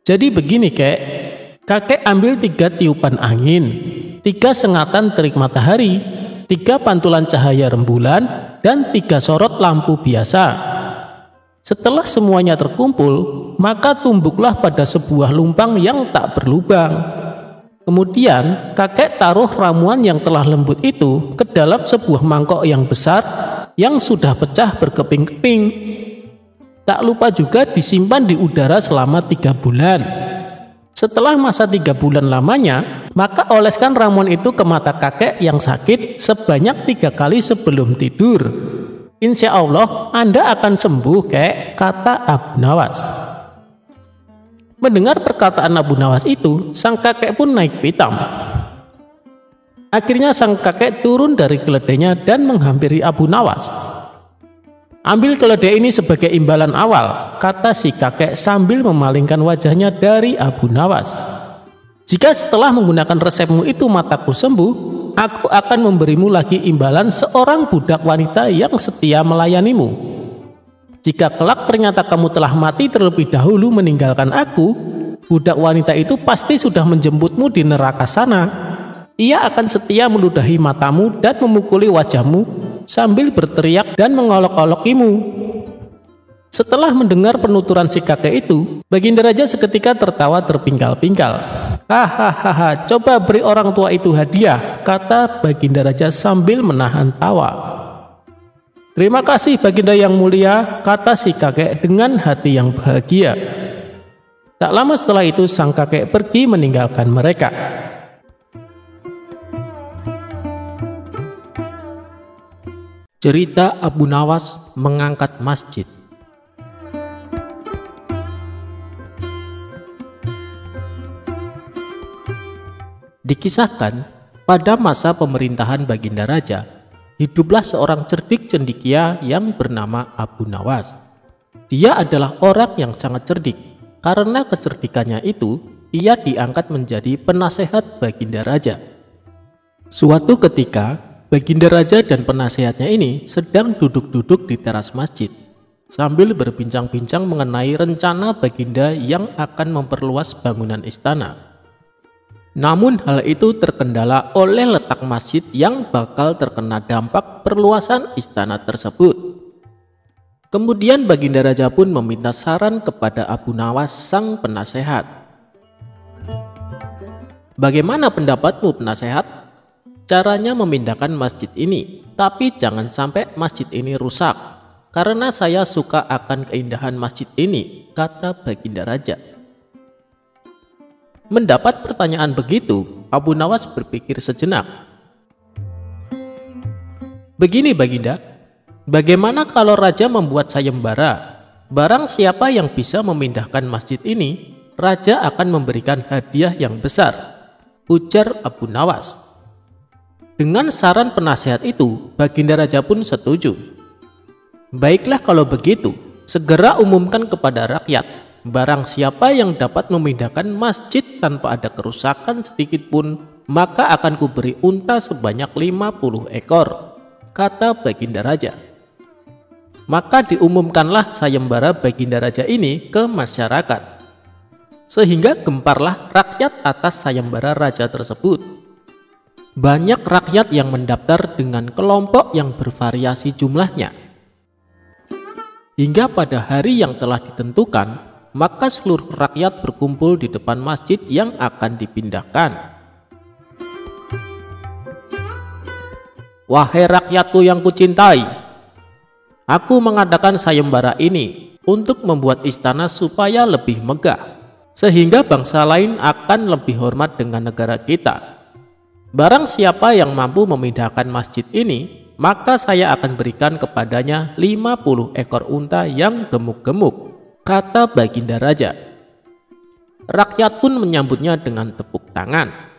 "Jadi begini, Kek. Kakek ambil 3 tiupan angin, 3 sengatan terik matahari, 3 pantulan cahaya rembulan, dan 3 sorot lampu biasa. Setelah semuanya terkumpul, maka tumbuklah pada sebuah lumpang yang tak berlubang. Kemudian kakek taruh ramuan yang telah lembut itu ke dalam sebuah mangkok yang besar yang sudah pecah berkeping-keping. Tak lupa juga disimpan di udara selama 3 bulan. Setelah masa 3 bulan lamanya, maka oleskan ramuan itu ke mata kakek yang sakit sebanyak 3 kali sebelum tidur. Insya Allah Anda akan sembuh, Kek," kata Abu Nawas. Mendengar perkataan Abu Nawas itu, sang kakek pun naik pitam. Akhirnya sang kakek turun dari keledainya dan menghampiri Abu Nawas. "Ambil keledai ini sebagai imbalan awal," kata si kakek sambil memalingkan wajahnya dari Abu Nawas. "Jika setelah menggunakan resepmu itu mataku sembuh, aku akan memberimu lagi imbalan seorang budak wanita yang setia melayanimu. Jika kelak ternyata kamu telah mati terlebih dahulu meninggalkan aku, budak wanita itu pasti sudah menjemputmu di neraka sana. Ia akan setia meludahi matamu dan memukuli wajahmu sambil berteriak dan mengolok-olokimu." Setelah mendengar penuturan si kakek itu, Baginda Raja seketika tertawa terpingkal-pingkal. "Hahaha, coba beri orang tua itu hadiah," kata Baginda Raja sambil menahan tawa. "Terima kasih Baginda yang mulia," kata si kakek dengan hati yang bahagia. Tak lama setelah itu sang kakek pergi meninggalkan mereka. Cerita Abu Nawas mengangkat masjid. Dikisahkan, pada masa pemerintahan Baginda Raja, hiduplah seorang cerdik cendekia yang bernama Abu Nawas. Dia adalah orang yang sangat cerdik. Karena kecerdikannya itu, ia diangkat menjadi penasehat Baginda Raja. Suatu ketika, Baginda Raja dan penasehatnya ini sedang duduk-duduk di teras masjid, sambil berbincang-bincang mengenai rencana Baginda yang akan memperluas bangunan istana. Namun hal itu terkendala oleh letak masjid yang bakal terkena dampak perluasan istana tersebut. Kemudian Baginda Raja pun meminta saran kepada Abu Nawas sang penasehat. "Bagaimana pendapatmu penasehat? Caranya memindahkan masjid ini, tapi jangan sampai masjid ini rusak. karena saya suka akan keindahan masjid ini, kata Baginda Raja. Mendapat pertanyaan begitu, Abu Nawas berpikir sejenak. Begini Baginda, bagaimana kalau Raja membuat sayembara? Barang siapa yang bisa memindahkan masjid ini, Raja akan memberikan hadiah yang besar, ujar Abu Nawas. Dengan saran penasehat itu, Baginda Raja pun setuju. Baiklah kalau begitu, segera umumkan kepada rakyat, barang siapa yang dapat memindahkan masjid tanpa ada kerusakan sedikit pun, maka akan kuberi unta sebanyak 50 ekor, kata Baginda Raja. Maka diumumkanlah sayembara Baginda Raja ini ke masyarakat, sehingga gemparlah rakyat atas sayembara Raja tersebut. Banyak rakyat yang mendaftar dengan kelompok yang bervariasi jumlahnya. Hingga pada hari yang telah ditentukan, maka seluruh rakyat berkumpul di depan masjid yang akan dipindahkan. Wahai rakyatku yang kucintai, aku mengadakan sayembara ini untuk membuat istana supaya lebih megah, sehingga bangsa lain akan lebih hormat dengan negara kita. Barang siapa yang mampu memindahkan masjid ini, maka saya akan berikan kepadanya 50 ekor unta yang gemuk-gemuk, kata Baginda Raja. Rakyat pun menyambutnya dengan tepuk tangan.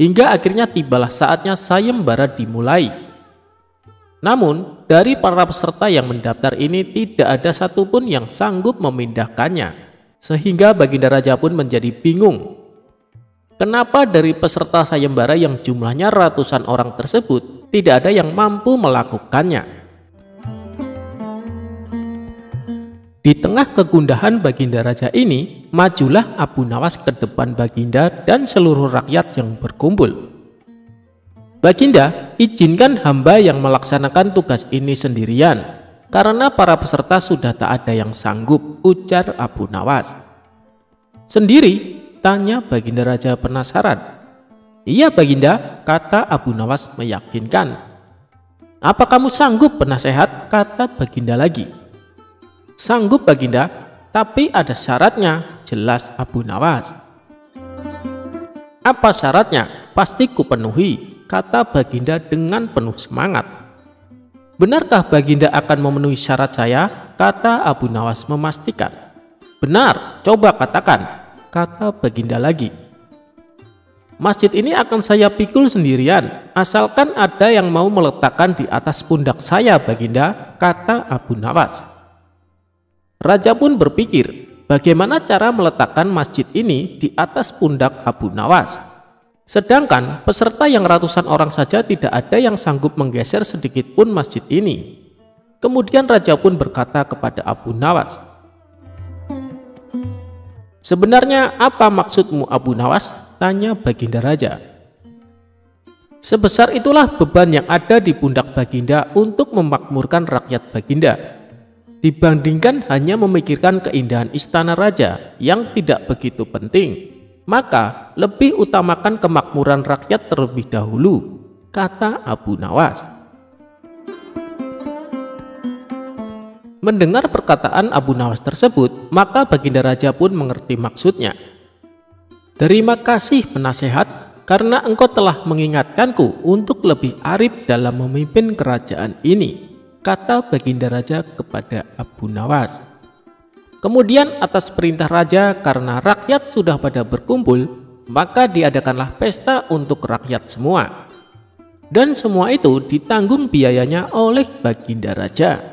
Hingga akhirnya tibalah saatnya sayembara dimulai. Namun, dari para peserta yang mendaftar ini tidak ada satupun yang sanggup memindahkannya, sehingga Baginda Raja pun menjadi bingung. Kenapa dari peserta sayembara yang jumlahnya ratusan orang tersebut tidak ada yang mampu melakukannya? Di tengah kegundahan Baginda Raja ini, majulah Abu Nawas ke depan Baginda dan seluruh rakyat yang berkumpul. Baginda, izinkan hamba yang melaksanakan tugas ini sendirian, karena para peserta sudah tak ada yang sanggup, ujar Abu Nawas. Sendiri? Tanya Baginda Raja penasaran. Iya Baginda, kata Abu Nawas meyakinkan. Apa kamu sanggup penasehat? Kata Baginda lagi. Sanggup Baginda, tapi ada syaratnya, jelas Abu Nawas. Apa syaratnya? Pasti kupenuhi, kata Baginda dengan penuh semangat. Benarkah Baginda akan memenuhi syarat saya? Kata Abu Nawas memastikan. Benar, coba katakan, kata Baginda lagi. Masjid ini akan saya pikul sendirian, asalkan ada yang mau meletakkan di atas pundak saya Baginda, kata Abu Nawas. Raja pun berpikir, bagaimana cara meletakkan masjid ini di atas pundak Abu Nawas. Sedangkan peserta yang ratusan orang saja tidak ada yang sanggup menggeser sedikit pun masjid ini. Kemudian Raja pun berkata kepada Abu Nawas, sebenarnya apa maksudmu Abu Nawas? Tanya Baginda Raja. Sebesar itulah beban yang ada di pundak Baginda untuk memakmurkan rakyat Baginda, dibandingkan hanya memikirkan keindahan istana raja yang tidak begitu penting. Maka lebih utamakan kemakmuran rakyat terlebih dahulu, kata Abu Nawas. Mendengar perkataan Abu Nawas tersebut, maka Baginda Raja pun mengerti maksudnya. Terima kasih penasehat, karena engkau telah mengingatkanku untuk lebih arif dalam memimpin kerajaan ini, kata Baginda Raja kepada Abu Nawas. Kemudian atas perintah Raja, karena rakyat sudah pada berkumpul, maka diadakanlah pesta untuk rakyat semua. Dan semua itu ditanggung biayanya oleh Baginda Raja.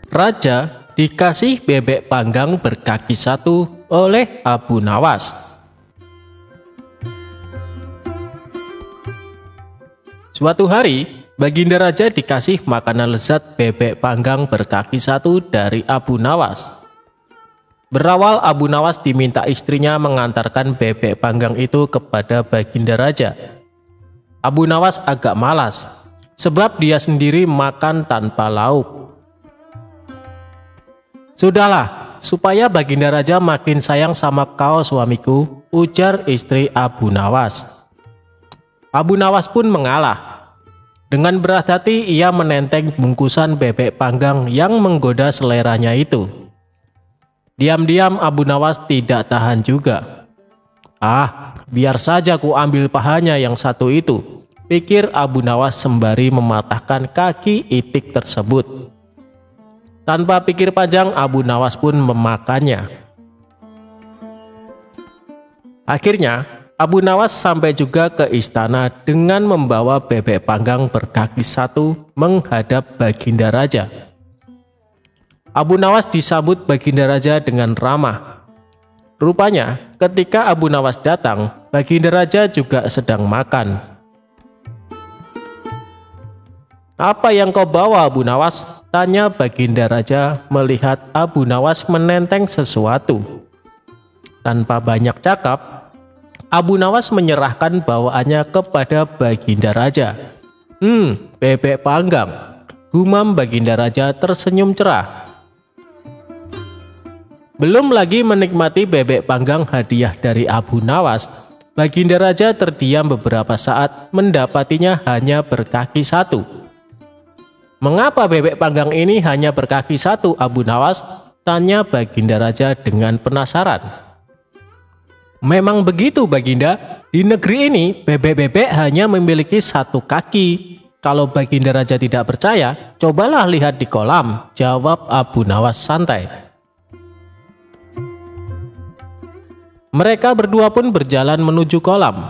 Raja dikasih bebek panggang berkaki satu oleh Abu Nawas. Suatu hari, Baginda Raja dikasih makanan lezat bebek panggang berkaki satu dari Abu Nawas. Berawal Abu Nawas diminta istrinya mengantarkan bebek panggang itu kepada Baginda Raja. Abu Nawas agak malas, sebab dia sendiri makan tanpa lauk. Sudahlah, supaya Baginda Raja makin sayang sama kau suamiku, ujar istri Abu Nawas. Abu Nawas pun mengalah. Dengan berat hati ia menenteng bungkusan bebek panggang yang menggoda seleranya itu. Diam-diam Abu Nawas tidak tahan juga. Biar saja ku ambil pahanya yang satu itu, pikir Abu Nawas sembari mematahkan kaki itik tersebut. Tanpa pikir panjang, Abu Nawas pun memakannya. Akhirnya, Abu Nawas sampai juga ke istana dengan membawa bebek panggang berkaki satu menghadap Baginda Raja. Abu Nawas disambut Baginda Raja dengan ramah. Rupanya, ketika Abu Nawas datang, Baginda Raja juga sedang makan. "Apa yang kau bawa, Abu Nawas?" tanya Baginda Raja melihat Abu Nawas menenteng sesuatu. Tanpa banyak cakap, Abu Nawas menyerahkan bawaannya kepada Baginda Raja. Bebek panggang," gumam Baginda Raja tersenyum cerah. Belum lagi menikmati bebek panggang hadiah dari Abu Nawas, Baginda Raja terdiam beberapa saat mendapatinya hanya berkaki satu. "Mengapa bebek panggang ini hanya berkaki satu, Abu Nawas?" tanya Baginda Raja dengan penasaran. "Memang begitu, Baginda. Di negeri ini bebek-bebek hanya memiliki satu kaki. Kalau Baginda Raja tidak percaya, cobalah lihat di kolam," jawab Abu Nawas santai. Mereka berdua pun berjalan menuju kolam.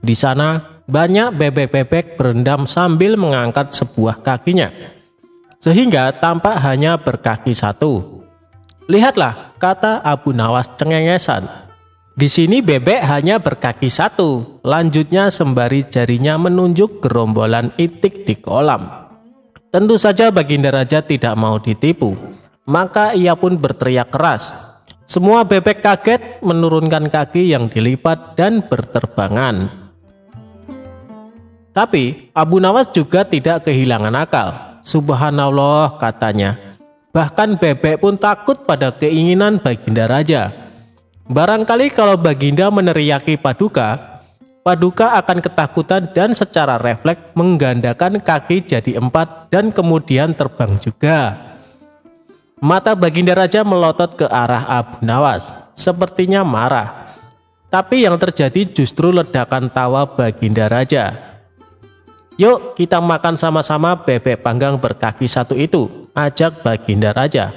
Di sana banyak bebek-bebek berendam sambil mengangkat sebuah kakinya, sehingga tampak hanya berkaki satu. "Lihatlah," kata Abu Nawas cengengesan. "Di sini bebek hanya berkaki satu," lanjutnya sembari jarinya menunjuk gerombolan itik di kolam. Tentu saja Baginda Raja tidak mau ditipu, maka ia pun berteriak keras. Semua bebek kaget menurunkan kaki yang dilipat dan berterbangan. Tapi Abu Nawas juga tidak kehilangan akal. "Subhanallah," katanya. "Bahkan bebek pun takut pada keinginan Baginda Raja. Barangkali kalau Baginda meneriaki Paduka, Paduka akan ketakutan dan secara refleks menggandakan kaki jadi 4 dan kemudian terbang juga." Mata Baginda Raja melotot ke arah Abu Nawas, sepertinya marah. Tapi yang terjadi justru ledakan tawa Baginda Raja. "Yuk kita makan sama-sama bebek panggang berkaki satu itu," ajak Baginda Raja.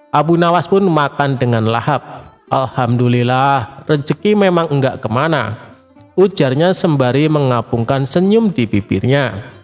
Abu Nawas pun makan dengan lahap. "Alhamdulillah, rezeki memang enggak kemana," ujarnya sembari mengapungkan senyum di bibirnya.